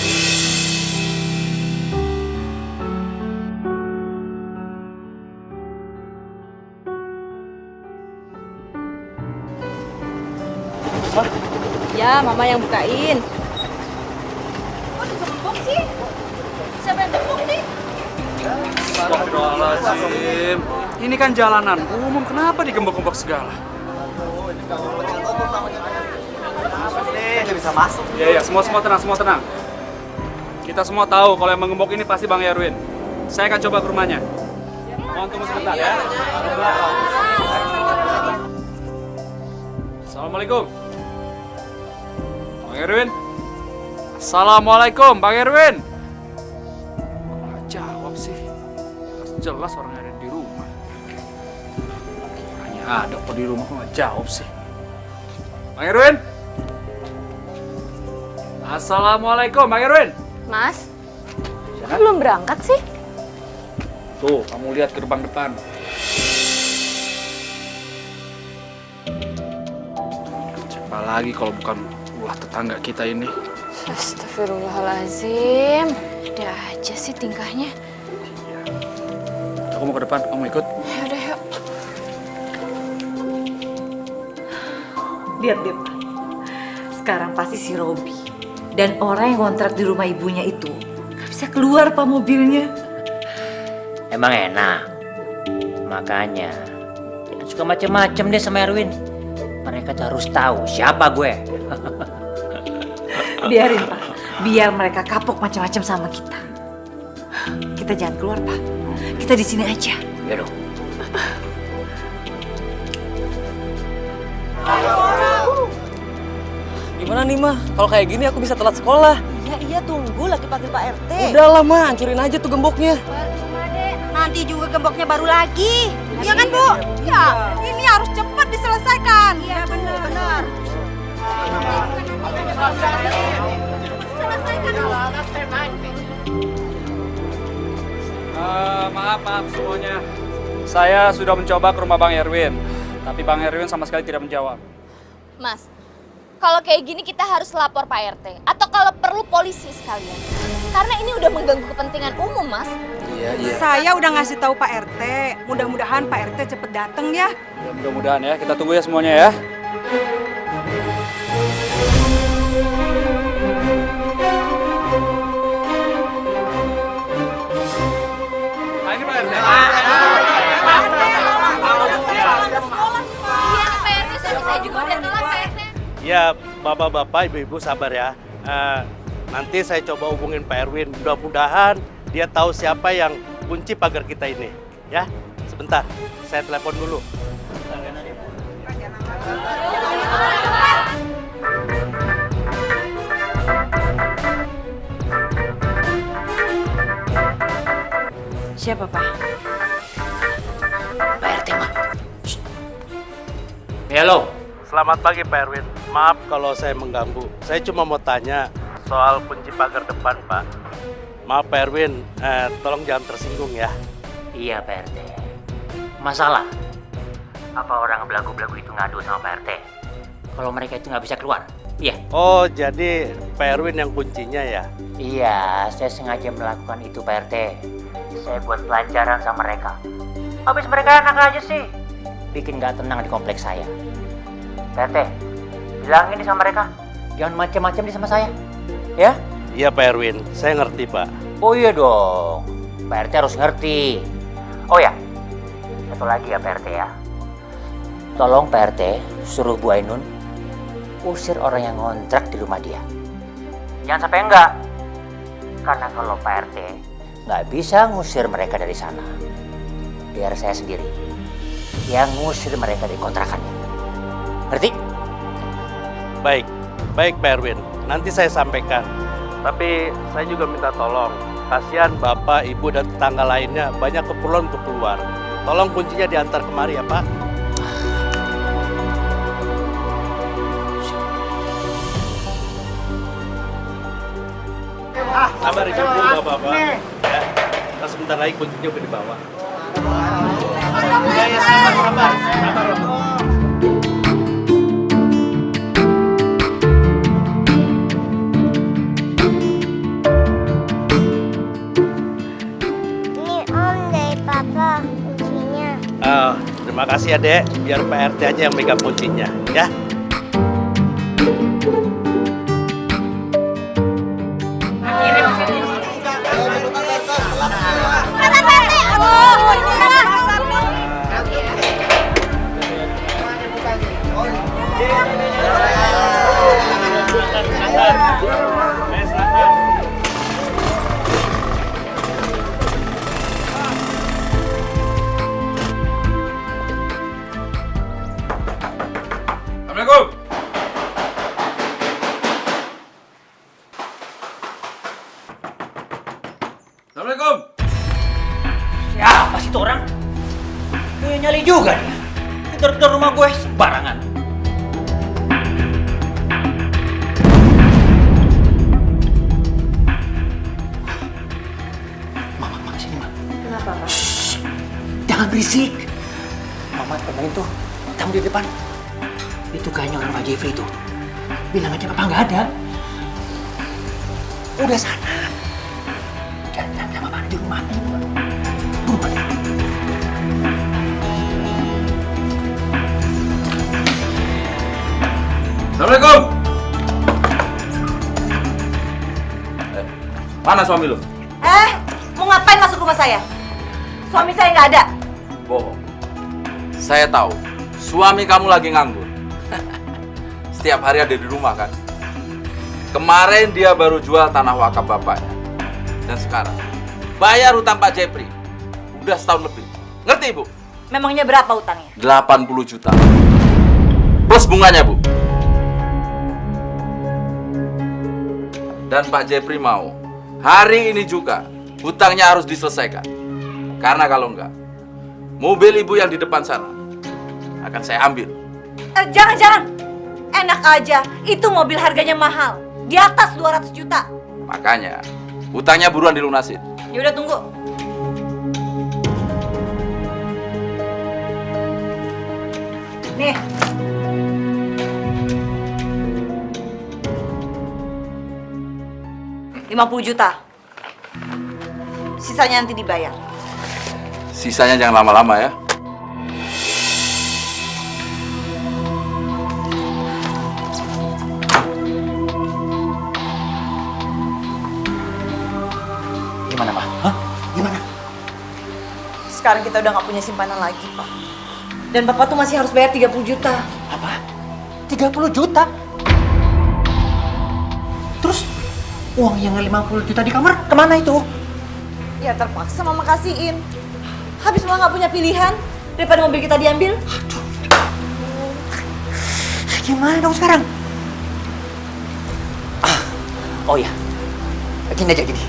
Ya, Mama yang bukain. Kok digembok sih? Siapa yang gembok nih? Astagfirullahaladzim. Ini kan jalanan umum, kenapa digembok-gembok segala? Nggak bisa masuk. Ya, semua tenang. Kita semua tahu kalau yang menggembok ini pasti Bang Erwin. Saya akan coba ke rumahnya. Mohon tunggu sebentar ya. Assalamualaikum. Bang Erwin. Assalamualaikum, Bang Erwin. Kok nggak jawab sih? Jelas orang ada di rumah. Hanya ada kok di rumah, kok nggak jawab sih? Bang Erwin. Assalamualaikum, Bang Erwin. Mas, kok belum berangkat sih? Tuh, kamu lihat gerbang depan. Siapa lagi kalau bukan ulah tetangga kita ini? Astagfirullahaladzim. Ada aja sih tingkahnya. Aku mau ke depan, kamu ikut? Yaudah yuk. Lihat deh, Pak. Sekarang pasti si Robi dan orang yang kontrak di rumah ibunya itu nggak bisa keluar, Pak, mobilnya. Emang enak. Makanya jangan suka macem-macem deh sama Erwin. Mereka tuh harus tahu siapa gue. Biarin, Pak. Biar mereka kapok macam-macam sama kita. Kita jangan keluar, Pak. Kita di sini aja. Ya dong. Gimana nih mah? Kalau kayak gini aku bisa telat sekolah. Iya, tunggu lagi panggil Pak RT. Udahlah mah, hancurin aja tuh gemboknya. Nanti juga gemboknya baru lagi. Iya kan, Bu? Ya, ini harus cepat diselesaikan. Iya, benar. Maaf semuanya. Saya sudah mencoba ke rumah Bang Erwin, tapi Bang Erwin sama sekali tidak menjawab. Mas, kalau kayak gini kita harus lapor Pak RT. Atau kalau perlu polisi sekalian. Karena ini udah mengganggu kepentingan umum, Mas. Iya. Saya udah ngasih tahu Pak RT. Mudah-mudahan Pak RT cepet dateng ya. Ya, mudah-mudahan ya. Kita tunggu ya semuanya ya. Nah, ini Pak RT. Saya juga udah telat, Pak RT. Ya, bapak-bapak, ibu-ibu sabar ya. Nanti saya coba hubungin Pak Erwin. Mudah-mudahan dia tahu siapa yang kunci pagar kita ini. Ya, sebentar. Saya telepon dulu. Siapa, Pak? Pak RT mah. Halo. Selamat pagi Pak Erwin. Maaf kalau saya mengganggu. Saya cuma mau tanya soal kunci pagar depan, Pak. Maaf Pak Erwin, tolong jangan tersinggung ya. Iya Pak RT. Masalah? Apa orang belagu-belagu itu ngadu sama Pak RT? Kalau mereka itu nggak bisa keluar? Iya. Oh, jadi Pak Erwin yang kuncinya ya? Iya, saya sengaja melakukan itu Pak RT. Saya buat pelajaran sama mereka. Habis mereka enak aja sih. Bikin nggak tenang di kompleks saya. Pak RT, bilang ini sama mereka. Jangan macam-macam di sama saya. Ya? Iya Pak Erwin, saya ngerti Pak. Oh iya dong, Pak RT harus ngerti. Oh ya, satu lagi ya Pak RT ya. Tolong Pak RT suruh Bu Ainun usir orang yang ngontrak di rumah dia. Jangan sampai enggak. Karena kalau Pak RT nggak bisa ngusir mereka dari sana, biar saya sendiri yang ngusir mereka dari kontrakannya. Ngerti? Baik Pak Erwin, nanti saya sampaikan. Tapi saya juga minta tolong, kasihan Bapak, Ibu, dan tetangga lainnya banyak keperluan untuk keluar. Tolong kuncinya diantar kemari ya Pak. Sabar Ibu, Bapak-Bapak. Ya, kita sebentar lagi kuncinya udah dibawa. Ya, sabar. Terima kasih ya Dek, biar Pak RT aja yang megang kuncinya ya. Assalamualaikum. Siapa sih itu orang? Kayak nyali juga nih. Gedor-gedor rumah gue sembarangan. Mama sini, Mak. Kenapa, Pak? Jangan berisik. Mama temenin tuh tamu di depan. Itu kayaknya orang Pak Jeffrey itu. Bilang aja Papa nggak ada. Udah sana. Jangan sama Bapak di rumah. Rumah. Assalamualaikum. Mana suami lu? Mau ngapain masuk rumah saya? Suami saya nggak ada. Bohong. Saya tahu, suami kamu lagi nganggur. Setiap hari ada di rumah kan? Kemarin dia baru jual tanah wakaf bapaknya. Dan sekarang, bayar hutang Pak Jepri. Udah setahun lebih. Ngerti, Bu? Memangnya berapa utangnya? 80 juta. Plus bunganya, Bu. Dan Pak Jepri mau, hari ini juga, hutangnya harus diselesaikan. Karena kalau enggak, mobil ibu yang di depan sana akan saya ambil. Jangan. Enak aja, itu mobil harganya mahal. Di atas 200 juta. Makanya, hutangnya buruan dilunasin. Ya udah tunggu. Nih. $50 juta. Sisanya nanti dibayar. Sisanya jangan lama-lama ya. Gimana, Pak? Hah? Gimana? Sekarang kita udah nggak punya simpanan lagi, Pak. Dan Bapak tuh masih harus bayar 30 juta. Apa? 30 juta? Terus uang yang 50 juta di kamar kemana itu? Ya terpaksa Mama kasihin. Habis Mama nggak punya pilihan daripada mobil kita diambil. Gimana dong sekarang? Oh ya, gini aja gini.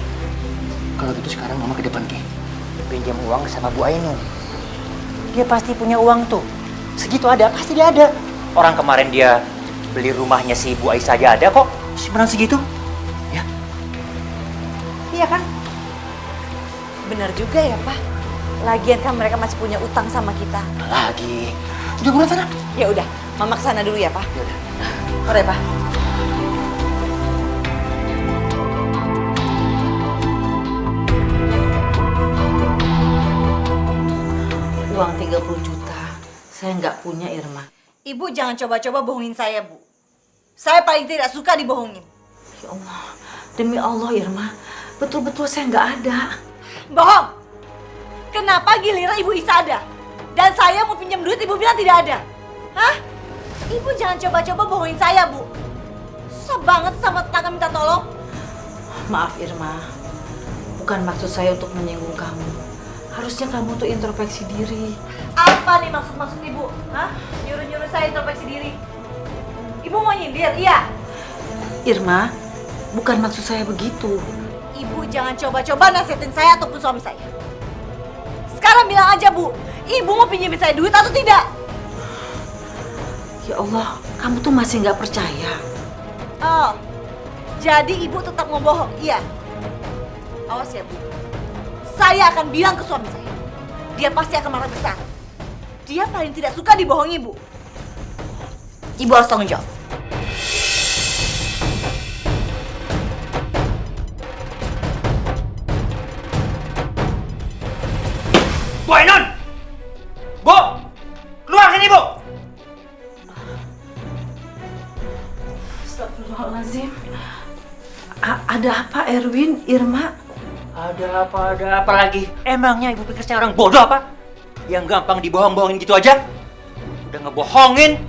Kalau gitu sekarang Mama ke depan Ki. Pinjam uang sama Bu Ainun. Dia pasti punya uang tuh. Segitu ada, pasti dia ada. Orang kemarin dia beli rumahnya si Bu Aisyah aja ada kok. Simpenan segitu. Ya. Iya kan? Benar juga ya, Pak. Lagian kan mereka masih punya utang sama kita. Lagi. Udah buruan sana. Ya udah, Mama kesana dulu ya, Pak. Ya udah. Sore, Pak. Uang 30 juta saya nggak punya, Irma. Ibu jangan coba-coba bohongin saya, Bu. Saya paling tidak suka dibohongin. Ya Allah, demi Allah Irma, betul-betul saya nggak ada. Bohong! Kenapa giliran Ibu Isa ada? Dan saya mau pinjam duit, Ibu bilang tidak ada. Hah? Ibu jangan coba-coba bohongin saya, Bu. Susah banget sama tetangga minta tolong. Maaf Irma, bukan maksud saya untuk menyinggung kamu. Harusnya kamu tuh introspeksi diri. Apa nih maksud Ibu? Hah? Nyuruh-nyuruh saya introspeksi diri. Ibu mau nyindir, iya? Irma, bukan maksud saya begitu. Ibu jangan coba-coba nasihatin saya ataupun suami saya. Sekarang bilang aja, Bu. Ibu mau pinjemin saya duit atau tidak? Ya Allah, kamu tuh masih nggak percaya. Oh, jadi Ibu tetap mau bohong, iya? Awas ya, Bu. Saya akan bilang ke suami saya. Dia pasti akan marah besar. Dia paling tidak suka dibohongi, Bu. Ibu harus tanggung jawab. Bu Ainun! Bu! Keluar sini, Bu! Astagfirullahaladzim. Ada apa Erwin, Irma? Ada apa lagi? Emangnya Ibu pikir saya orang bodoh apa? Yang gampang dibohong-bohongin gitu aja? Udah ngebohongin,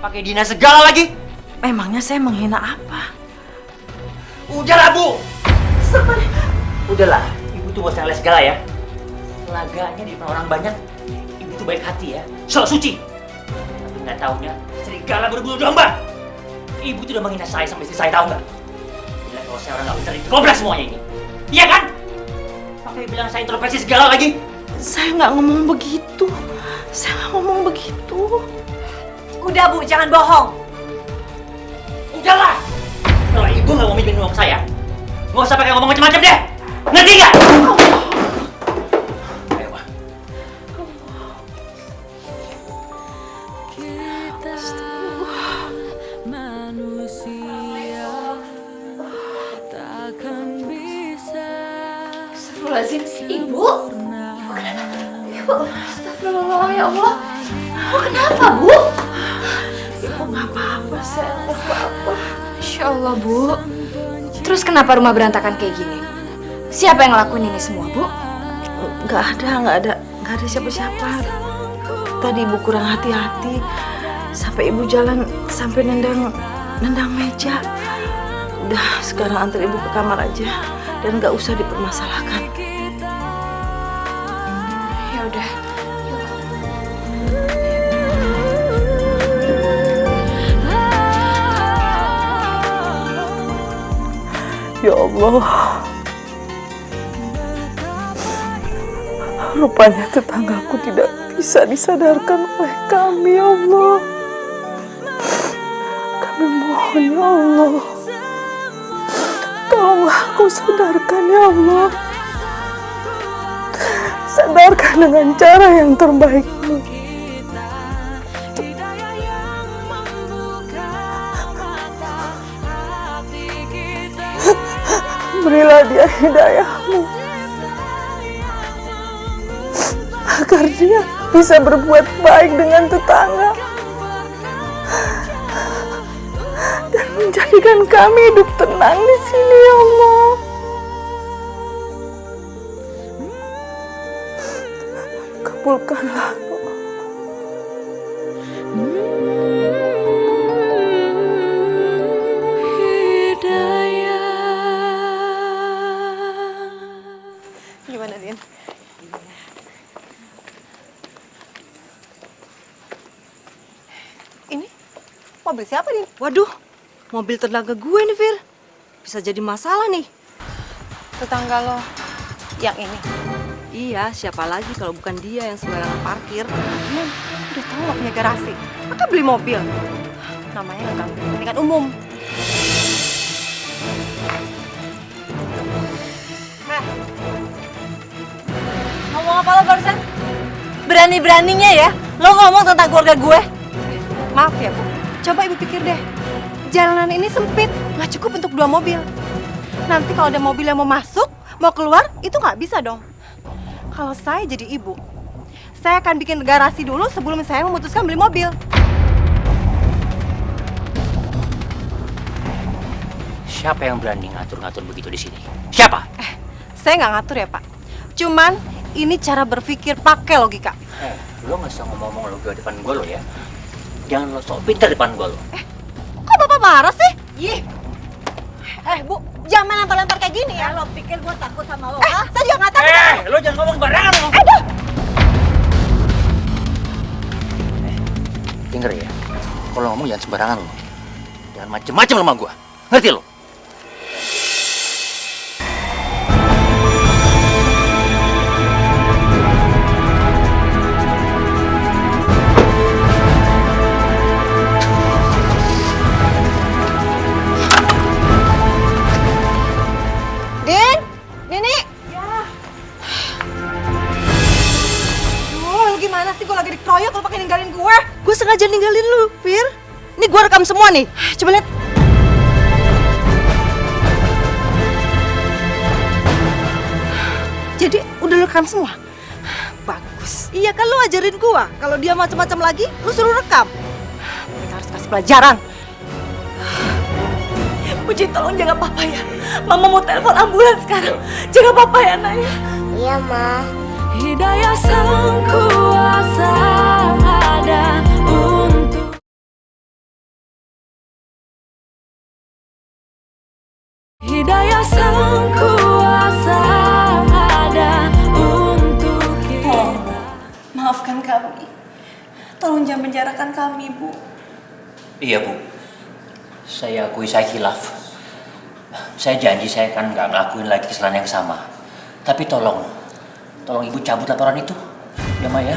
pakai dina segala lagi. Memangnya saya menghina apa? Udahlah, Bu! Udahlah, Ibu tuh gak usah les segala ya. Laganya di depan orang banyak, Ibu tuh baik hati ya, sok suci. Tapi nggak taunya, serigala berbulu domba. Ibu tuh udah menghina saya sama istri saya, tahu nggak? Bilang kalau saya orang nggak pintar, dikobrak semuanya ini. Iya kan? Pakai bilang saya introspeksi segala lagi. Saya nggak ngomong begitu. Saya nggak ngomong begitu. Udah, Bu, jangan bohong. Udahlah. Kalau Ibu nggak mau minjemin uang saya, nggak usah pakai ngomong macam-macam deh. Ngerti nggak? Ayo, Pak. Manusia takkan Astagfirullahaladzim, Ibu. Ibu, astagfirullah ya Allah. Ibu kenapa, Bu? Ibu nggak apa-apa, sayang. Nggak apa-apa. Insya Allah, Bu. Terus kenapa rumah berantakan kayak gini? Siapa yang ngelakuin ini semua, Bu? Nggak ada siapa-siapa. Tadi ibu kurang hati-hati. Sampai ibu jalan sampai nendang meja. Udah, sekarang antar ibu ke kamar aja dan nggak usah dipermasalahkan. Ya udah. Ya Allah, rupanya tetanggaku tidak bisa disadarkan oleh kami, ya Allah. Kami mohon, ya Allah, tolonglah Kau sadarkan, ya Allah. Sadarkan dengan cara yang terbaik. Berilah dia hidayah-Mu agar dia bisa berbuat baik dengan tetangga dan menjadikan kami hidup tenang di sini, ya Allah. Kabulkanlah doa. Gimana, Din? Ini mobil siapa, Din? Waduh, mobil tetangga gue nih, Fir. Bisa jadi masalah nih. Tetangga lo yang ini? Iya, siapa lagi kalau bukan dia yang sembarangan parkir. Din, udah tahu gak punya garasi. Maka beli mobil. Namanya nggak kepentingan umum. Ngomong apa lo barusan? Berani-beraninya ya lo ngomong tentang keluarga gue. Maaf ya, Bu. Coba Ibu pikir deh. Jalanan ini sempit, nggak cukup untuk 2 mobil. Nanti kalau ada mobil yang mau masuk, mau keluar, itu nggak bisa dong. Kalau saya jadi ibu, saya akan bikin garasi dulu sebelum saya memutuskan beli mobil. Siapa yang berani ngatur-ngatur begitu di sini? Siapa? Saya nggak ngatur ya, Pak. Cuman ini cara berpikir pakai logika. Lo nggak usah ngomong-ngomong logika depan gue lo ya. Jangan lo sok pintar depan gue lo. Kok Bapak marah sih? Ih. Bu, jangan lempar-lempar kayak gini ya. Lo pikir gue takut sama lo? Saya juga nggak takut. Lo jangan ngomong barangan lo. Aduh. Denger ya, kalau ngomong jangan sembarangan lo. Jangan macem-macem sama gue. Ngerti lo? Din, Nini. Ya. Lu gimana sih? Gue lagi dikeroyok kalau pakai ninggalin gue. Gue sengaja ninggalin lu, Fir. Ini gue rekam semua nih. Coba lihat. Jadi udah lu rekam semua? Bagus. Iya kan lu ajarin gua. Kalau dia macam-macam lagi, lu suruh rekam. Kita harus kasih pelajaran. Puji, tolong jaga papa ya. Mama mau telepon ambulans sekarang. Jaga papa ya, Nak ya. Iya, Ma. Hidayah Sang Kuasa ada untuk Hidayah Sang Kuasa ada untuk kita. Maafkan kami. Tolong jangan penjarakan kami, Bu. Iya, Bu. Saya akui saya khilaf. Saya janji saya akan nggak ngelakuin lagi kesalahan yang sama. Tapi tolong Ibu cabut laporan itu. Ya, Ma ya.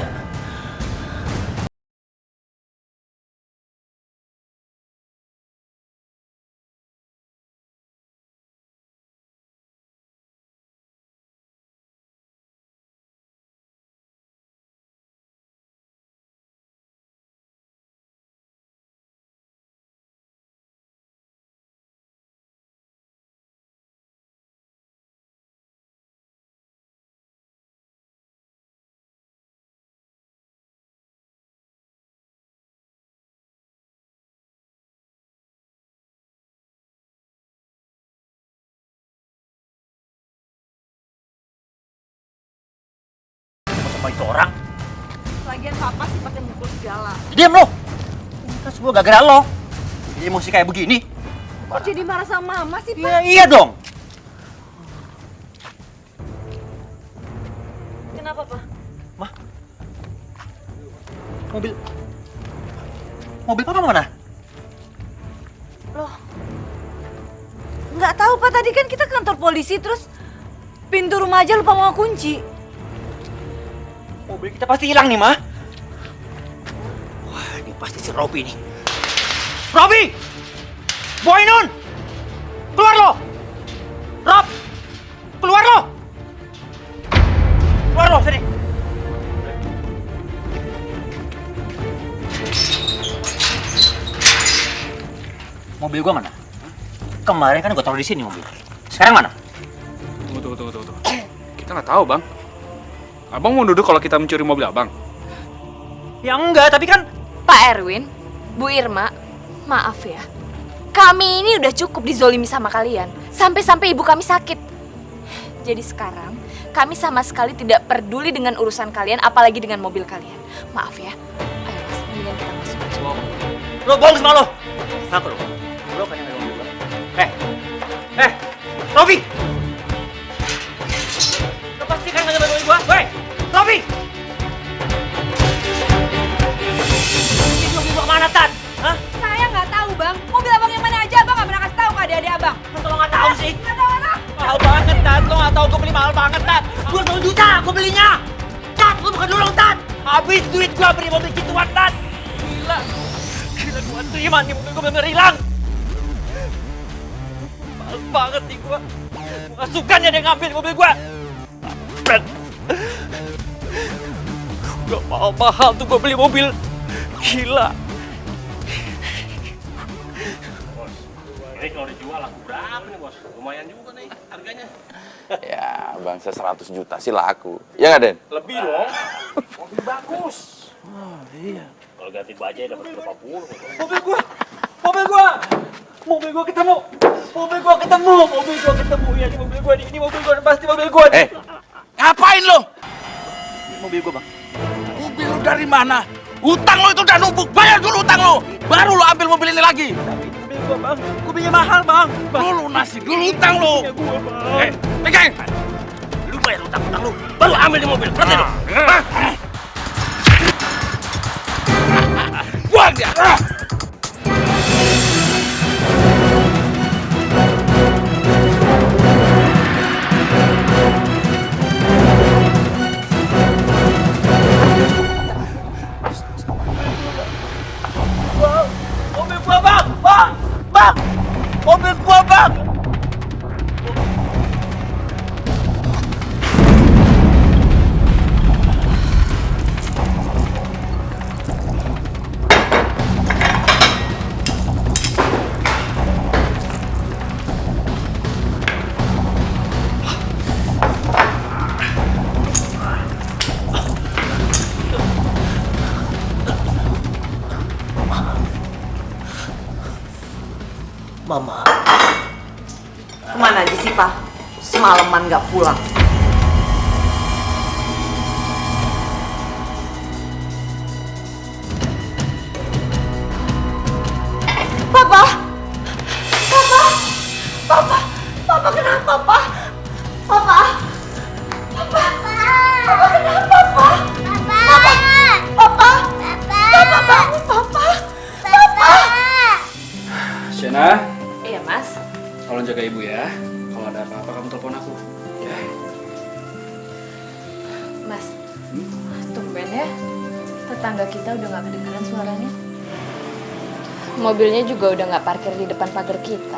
Apa itu orang? Lagian papa sih pakai mukul segala. Diam lo! Ini kan semua gara-gara lo. Jadi emosi kayak begini. Kok jadi marah sama mama sih, Pak? Ya, iya dong. Kenapa, Pak? Mobil papa mana? Loh. Nggak tahu, Pak. Tadi kan kita ke kantor polisi, terus pintu rumah aja lupa mau kunci. Mobil kita pasti hilang nih, Ma. Wah, ini pasti si Robi nih. Robi! Boy Nun! Keluar lo! Rob! Keluar lo! Keluar lo, sini! Mobil gua mana? Kemarin kan gua taruh di sini mobil. Sekarang mana? Tunggu. Kita nggak tahu, Bang. Abang mau duduk kalau kita mencuri mobil abang? Ya enggak, tapi kan... Pak Erwin, Bu Irma, maaf ya. Kami ini udah cukup dizolimi sama kalian. Sampai-sampai ibu kami sakit. Jadi sekarang, kami sama sekali tidak peduli dengan urusan kalian, apalagi dengan mobil kalian. Maaf ya. Ayo, Mas, mendingan kita masuk aja. Lo bohong sama lo! Ngaku lo? Lo kan yang ada mobil gua. Robi! Lo pasti kan nggak mobil gua? Weh! Robi! Mobil gua kemana, Tan? Hah? Saya nggak tahu, Bang. Mobil abang yang mana aja, Abang nggak pernah kasih tahu ke adik-adik abang. Masa lo nggak tahu sih? Nggak tahu apa? Mahal banget, Tat. Lo nggak tahu gua beli mahal banget, Tat. 20 juta gua belinya. Tat, lo bukan dulu, Tat. Habis duit gua beli mobil gituan, Tat. Gila gua terima nih, mobil gua bener-bener hilang. Mahal banget nih gua. Gua nggak suka nih ada yang ngambil mobil gua. Fred. Gak mahal tuh gua beli mobil. Gila. Ini kalau dijual laku berapa nih, Bos? Lumayan juga nih harganya. Ya, bangsa 100 juta sih laku. Ya nggak, Den? Lebih dong. Mobil bagus. Oh, iya. Kalau ganti bajai dapat berapa puluh. Mobil gua ketemu. Ya, ini mobil gua, pasti mobil gua. Ngapain lo? Ini mobil gua, Bang. Mobil lo dari mana? Utang lo itu udah numpuk. Bayar dulu utang lo. Baru lo ambil mobil ini lagi. Mobil gua, Bang. Gua belinya mahal, Bang. Lo lunasin dulu utang lo. Gua, Bang. Pegang. Lu bayar utang-utang lu, baru ambil di mobil. Ngerti lu? Buang dia. Mobil gua, Bang. Mobil gua, Bang. Mama. Kemana aja sih, Pak? Semalaman nggak pulang. Papa! Papa kenapa, Pak? Papa kenapa, Pak? Papa bangun, Papa! Shena, Iya, Mas. tolong jaga ibu ya. Kalau ada apa-apa kamu telepon aku. Ya. Mas, tumben ya. Tetangga kita udah nggak kedengeran suaranya. Mobilnya juga udah nggak parkir di depan pagar kita.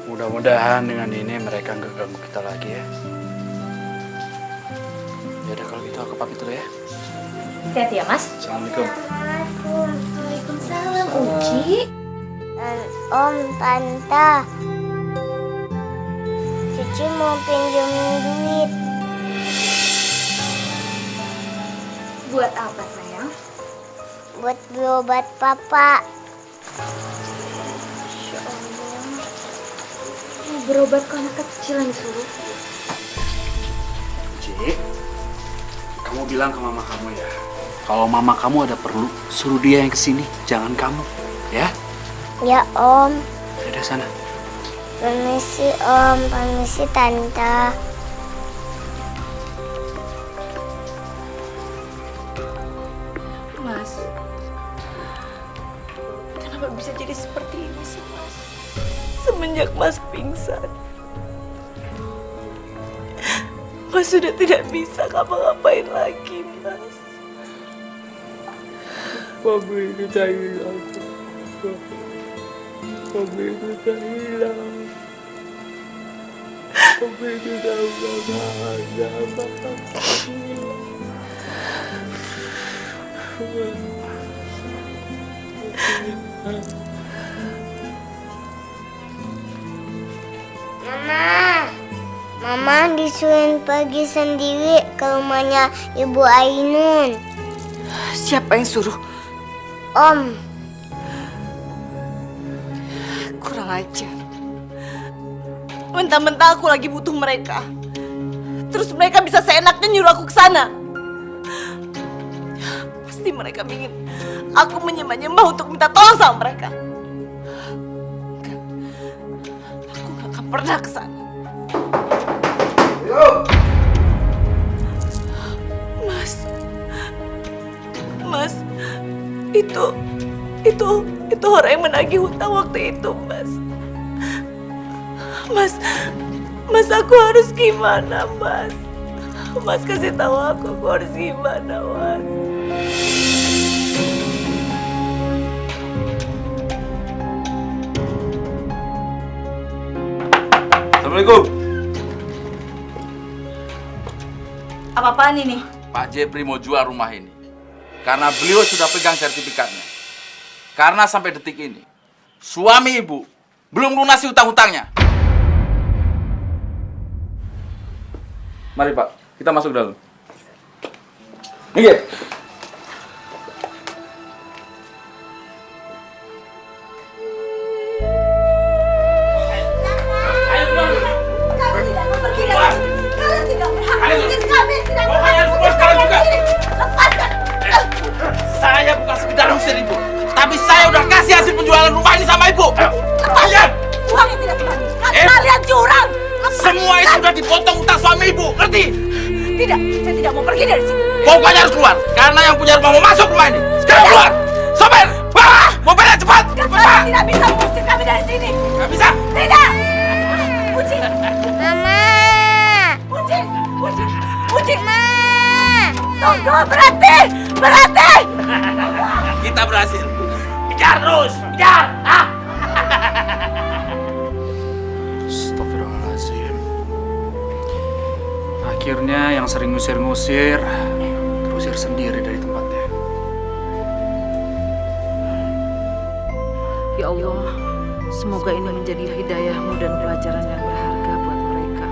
Mudah-mudahan dengan ini mereka nggak ganggu kita lagi ya. Yaudah kalau gitu aku pamit dulu ya. Hati-hati ya, Mas. Assalamualaikum. Waalaikumsalam, Uci. Om, Tante. Cici mau pinjemin duit. Buat apa, sayang? Buat beli obat Papa. Mau berobat ke anak kecil yang disuruh. Ci, kamu bilang ke mama kamu ya, kalau mama kamu ada perlu, suruh dia yang kesini, jangan kamu, ya? Ya Om. Udah sana. Permisi Om, permisi Tante. Mas, kenapa bisa jadi seperti ini sih Mas? Semenjak Mas pingsan, Mas sudah tidak bisa ngapa-ngapain lagi Mas. Mami kita hilang. Mami kita hilang. Mami kita udah gak ada. Mama disuruh pergi sendiri ke rumahnya Ibu Ainun. Siapa yang suruh? Om. Kurang ajar. Mentah-mentah aku lagi butuh mereka. Terus mereka bisa seenaknya nyuruh aku ke sana. Pasti mereka ingin aku menyembah-nyembah untuk minta tolong sama mereka. Enggak. Aku gak akan pernah ke sana. Mas, itu orang yang menagih hutang waktu itu, Mas. Mas, aku harus gimana, Mas? Mas kasih tahu aku harus gimana, Mas? Assalamualaikum. Apa-apaan ini? Pak Jepri mau jual rumah ini karena beliau sudah pegang sertifikatnya. Karena sampai detik ini suami ibu belum lunasi hutang-hutangnya. Mari Pak, kita masuk dalam. Minggir. Saya bukan sekedar usir ibu, tapi saya udah kasih hasil penjualan rumah ini sama ibu. Lepaskan! Uang yang tidak kembali. Kalian curang. Semua itu sudah dipotong utang suami ibu, ngerti? Tidak, saya tidak mau pergi dari sini. Pokoknya harus keluar, karena yang punya rumah mau masuk rumah ini. Sekarang keluar! Sopir, bawa! Mobilnya cepat! Kalian tidak bisa mengusir kami dari sini. Gak bisa! Tidak! Uci! Mama. Uci! Tunggu, berhenti! Berhenti! Kita berhasil. Kejar terus! Kejar! Astagfirullahaladzim. Akhirnya yang sering ngusir-ngusir terusir sendiri dari tempatnya. Ya Allah, semoga ini menjadi hidayahmu dan pelajaran yang berharga buat mereka.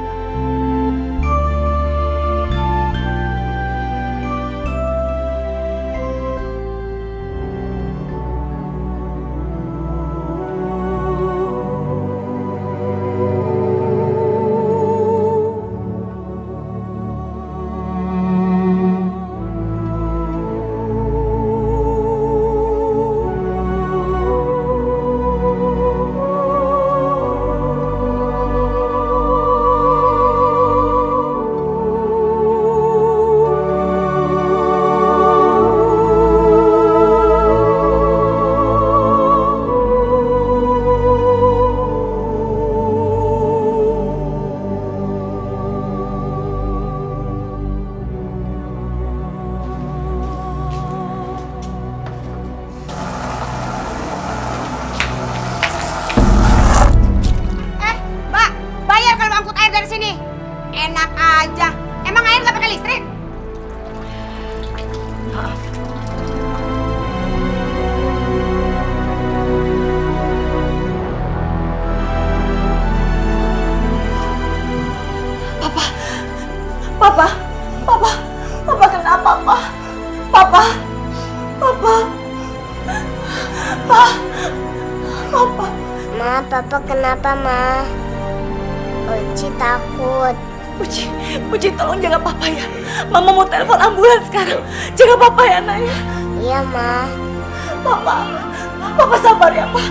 Papa kenapa, Pa? Papa. Ma, Papa kenapa, Ma? Oci takut. Uci tolong jaga papa ya. Mama mau telepon ambulans sekarang. Jaga papa ya, Nak ya. Iya, Ma. Papa sabar ya, Pa.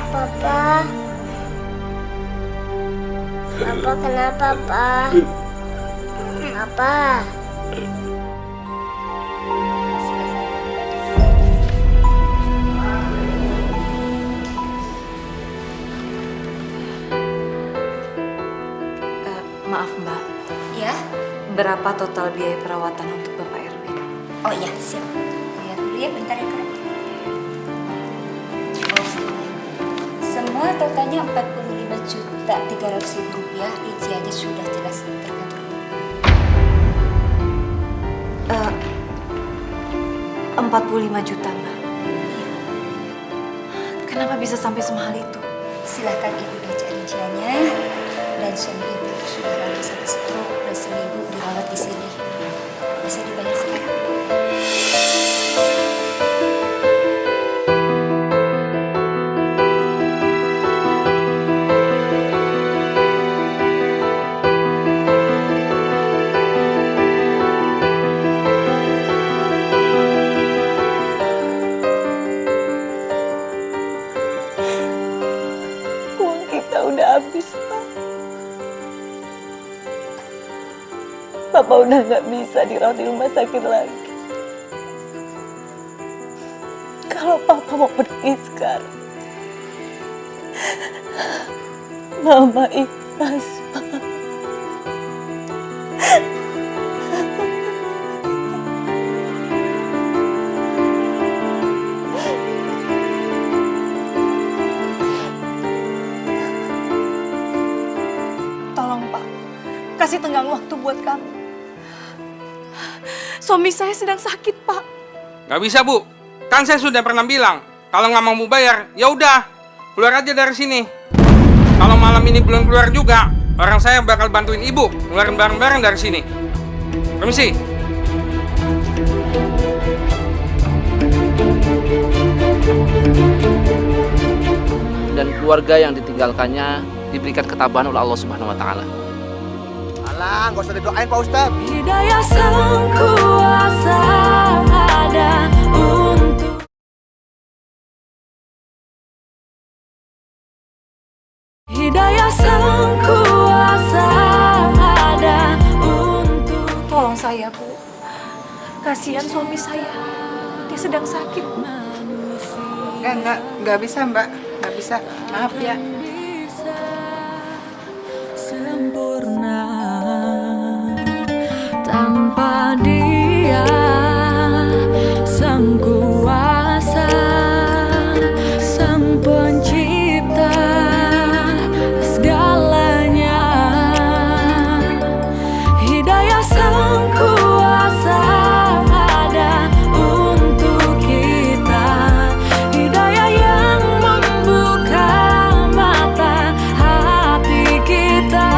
Papa. Papa kenapa, Pa? Papa. Maaf Mbak, Ya? berapa total biaya perawatan untuk Bapak Erwin? Oh iya, siap. Lihat dulu ya, bentar ya Kak. Semua totalnya 45.300.000 rupiah. Rinciannya sudah jelas tercantum. 45 juta Mbak. Kenapa bisa sampai semahal itu? Silahkan Ibu baca rinciannya. Dan suami Ibu sudah lama sakit stroke dan seminggu dirawat di sini. Bisa dibayar sekarang. Uang kita udah habis, Pak. Papa udah gak bisa dirawat di rumah sakit lagi. Kalau Papa mau pergi sekarang, Mama ikhlas, Pak. Tolong, Pak. Kasih tenggang waktu buat kami. Suami saya sedang sakit, Pak. Nggak bisa, Bu. Kan saya sudah pernah bilang, kalau nggak mau bayar, ya udah, keluar aja dari sini. Kalau malam ini belum keluar juga, orang saya bakal bantuin Ibu ngeluarin barang-barang dari sini. Permisi. Dan keluarga yang ditinggalkannya diberikan ketabahan oleh Allah Subhanahu wa taala. Alah, nggak usah didoain Pak Ustadz. Hidayah sang kuasa ada untuk Hidayah sang kuasa ada untuk. Tolong saya, Bu. Kasihan suami saya. Dia sedang sakit. Nggak bisa Mbak, nggak bisa. Maaf ya. Sempurna tanpa Dia sang kuasa, sang pencipta segalanya. Hidayah sang kuasa ada untuk kita. Hidayah yang membuka mata hati kita.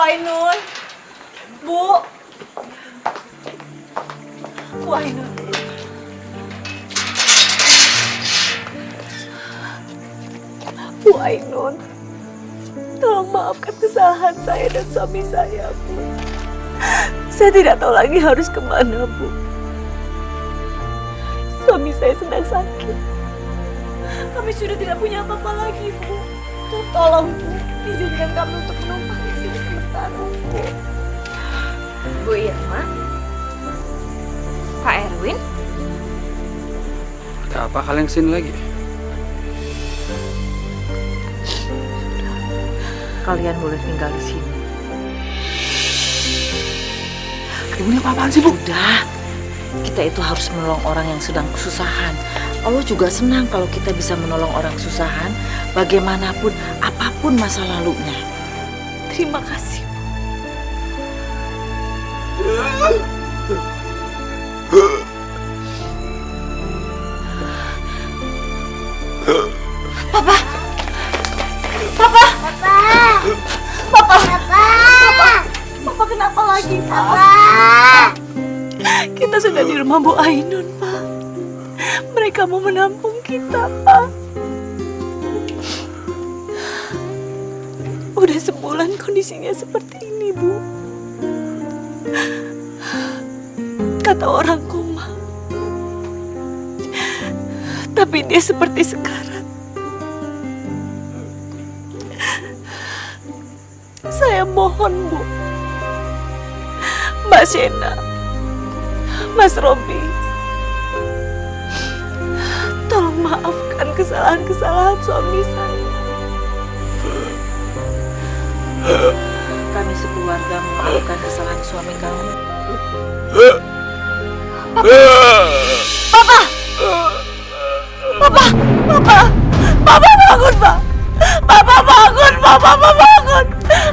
Ainun. Bu. Bu Ainun. Bu Ainun. Tolong maafkan kesalahan saya dan suami saya, Bu. Saya tidak tahu lagi harus kemana, Bu. Suami saya sedang sakit. Kami sudah tidak punya apa-apa lagi, Bu. Tolong, Bu, izinkan kami untuk menumpang di sini sementara, Bu. Bu Irma? Pak Erwin? Ada apa kalian kesini lagi? Kalian boleh tinggal di sini. Ini apa-apaan sih, Bu? Udah. Kita itu harus menolong orang yang sedang kesusahan. Allah juga senang kalau kita bisa menolong orang kesusahan, bagaimanapun, apapun masa lalunya. Terima kasih. Papa! Papa! Papa! Papa! Papa! Papa kenapa lagi, Papa? Kita sudah di rumah Bu Ainun, Pak. Mereka mau menampung kita, Pak. Udah sebulan kondisinya seperti ini, Bu. Kata orang koma. Tapi dia seperti sekarat. Saya mohon, Bu. Mbak Shena, Mas Robi, tolong maafkan kesalahan-kesalahan suami saya. Kami sekeluarga memaafkan kesalahan suami kamu. Papa! Papa! Papa! Papa bangun, Pak! Papa bangun, Papa! Papa bangun!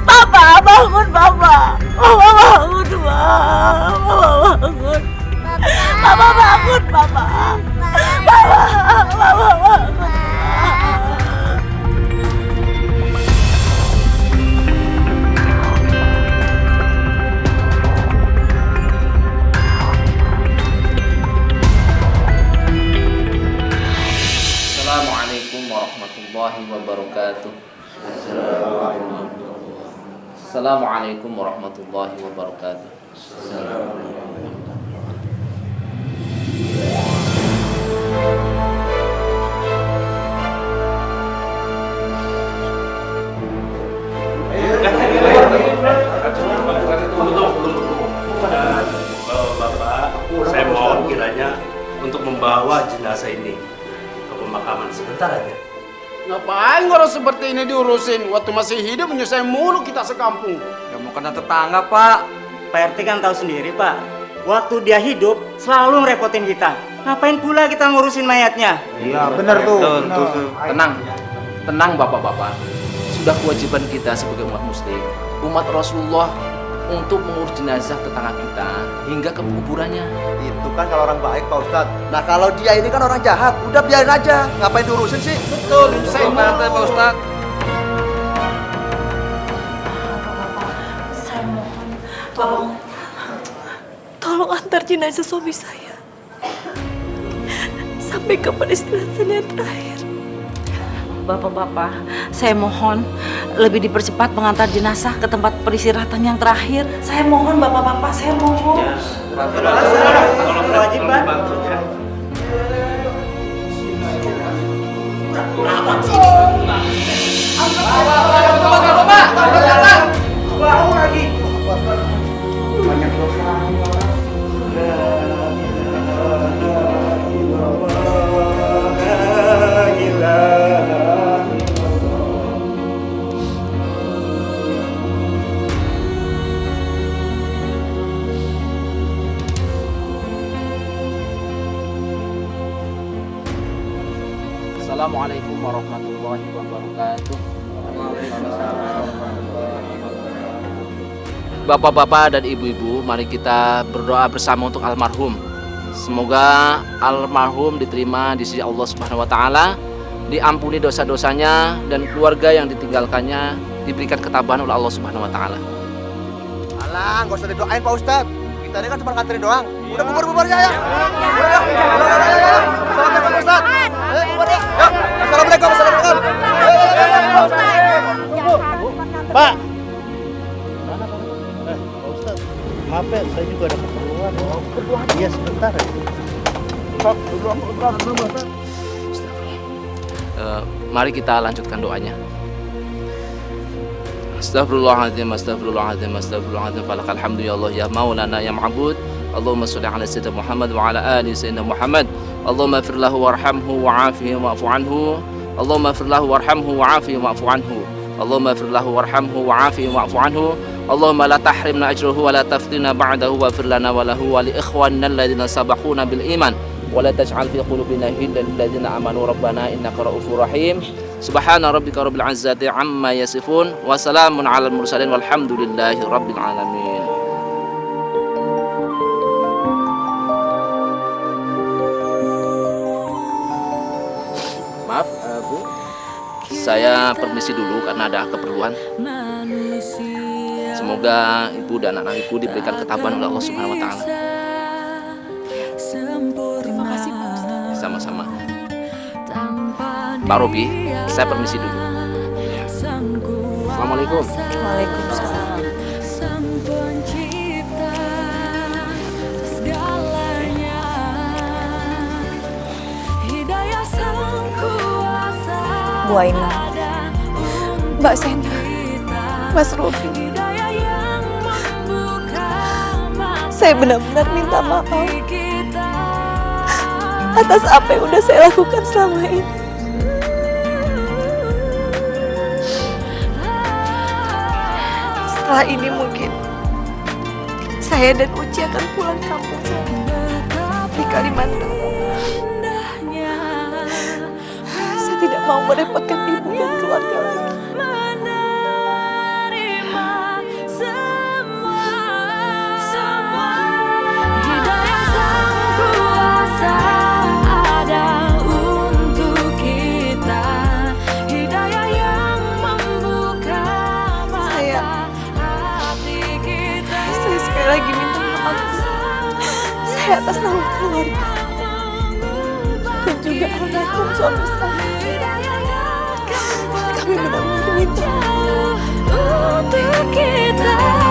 Papa bangun, Papa! Papa bangun, Pak! Papa bangun! Papa bangun, Papa! Papa bangun! Assalamualaikum warahmatullahi wabarakatuh. Assalamualaikum warahmatullahi wabarakatuh. Bapak, saya mohon kiranya untuk membawa jenazah ini ke pemakaman sebentar aja. Ngapain orang seperti ini diurusin? Waktu masih hidup menyusahin mulu kita sekampung. Ya mau kena tetangga, Pak. Pak RT kan tahu sendiri, Pak. Waktu dia hidup selalu ngerepotin kita. Ngapain pula kita ngurusin mayatnya? Iya, benar tuh. Betul. Tenang Bapak-bapak. Sudah kewajiban kita sebagai umat muslim, umat Rasulullah, untuk mengurus jenazah tetangga kita hingga ke kuburannya. Itu kan kalau orang baik, Pak Ustadz. Nah kalau dia ini kan orang jahat, udah biarin aja. Ngapain diurusin sih? Betul, saya Pak Ustadz. Saya mohon, tolong antar jenazah suami saya sampai ke peristirahatan yang terakhir. Bapak-bapak, saya mohon lebih dipercepat mengantar jenazah ke tempat peristirahatan yang terakhir. Saya mohon, bapak-bapak, saya mohon. Wajib, Pak. Banyak dosa. Assalamualaikum warahmatullahi wabarakatuh. Bapak-bapak dan ibu-ibu, mari kita berdoa bersama untuk almarhum. Semoga almarhum diterima di sisi Allah Subhanahu wa taala, diampuni dosa-dosanya dan keluarga yang ditinggalkannya diberikan ketabahan oleh Allah Subhanahu wa taala. Alah, nggak usah didoain Pak Ustadz. Kita ini kan cuma nganterin doang. Udah bubar ya. Assalamualaikum Pak Ustadz. Bubar ya. Assalamualaikum. Pak. Pak Ustadz, maaf ya, saya juga ada keperluan. Iya, sebentar ya. Mari kita lanjutkan doanya. Astaghfirullahaladzim, astaghfirullahaladzim, astaghfirullahaladzim. Falakal hamdu ya Allah ya maulana ya ma'bud. Allahumma salli ala sayyidina Muhammad wa ala ali sayyidina Muhammad. Allahumma fir lahu warhamhu wa'afihi wa'fu anhu. Allahumma fir lahu warhamhu wa'afihi wa'fu anhu. Allahumma fir lahu warhamhu wa'afihi wa'fu anhu. Allahumma la tahrimna ajruhu wa la taftina ba'dahu wa fir lana wa lahu wa li ikhwanina alladhina sabaquna bil iman. ولا تجعل في قلوبنا غلا للذين آمنوا ربنا إنك رؤوف رحيم سبحان ربك رب العزة عما يصفون وسلام على المرسلين والحمد لله رب العالمين. Maaf Bu, saya permisi dulu karena ada keperluan. Semoga Ibu dan anak Ibu diberikan ketabahan oleh Allah Subhanahu wa taala. Terima kasih Pak Ustadz. Sama-sama. Pak Robi, saya permisi dulu. Assalamualaikum. Waalaikumsalam. Bu Aina, Mbak Sena, Mas Robi. Saya benar-benar minta maaf atas apa yang udah saya lakukan selama ini. Setelah ini mungkin saya dan Uci akan pulang kampung di Kalimantan. Saya tidak mau merepotkan ibu dan keluarga lagi. Saya lagi minta maaf saya atas nama keluarga dan juga almarhum suami saya. Kami benar-benar minta maaf untuk kita.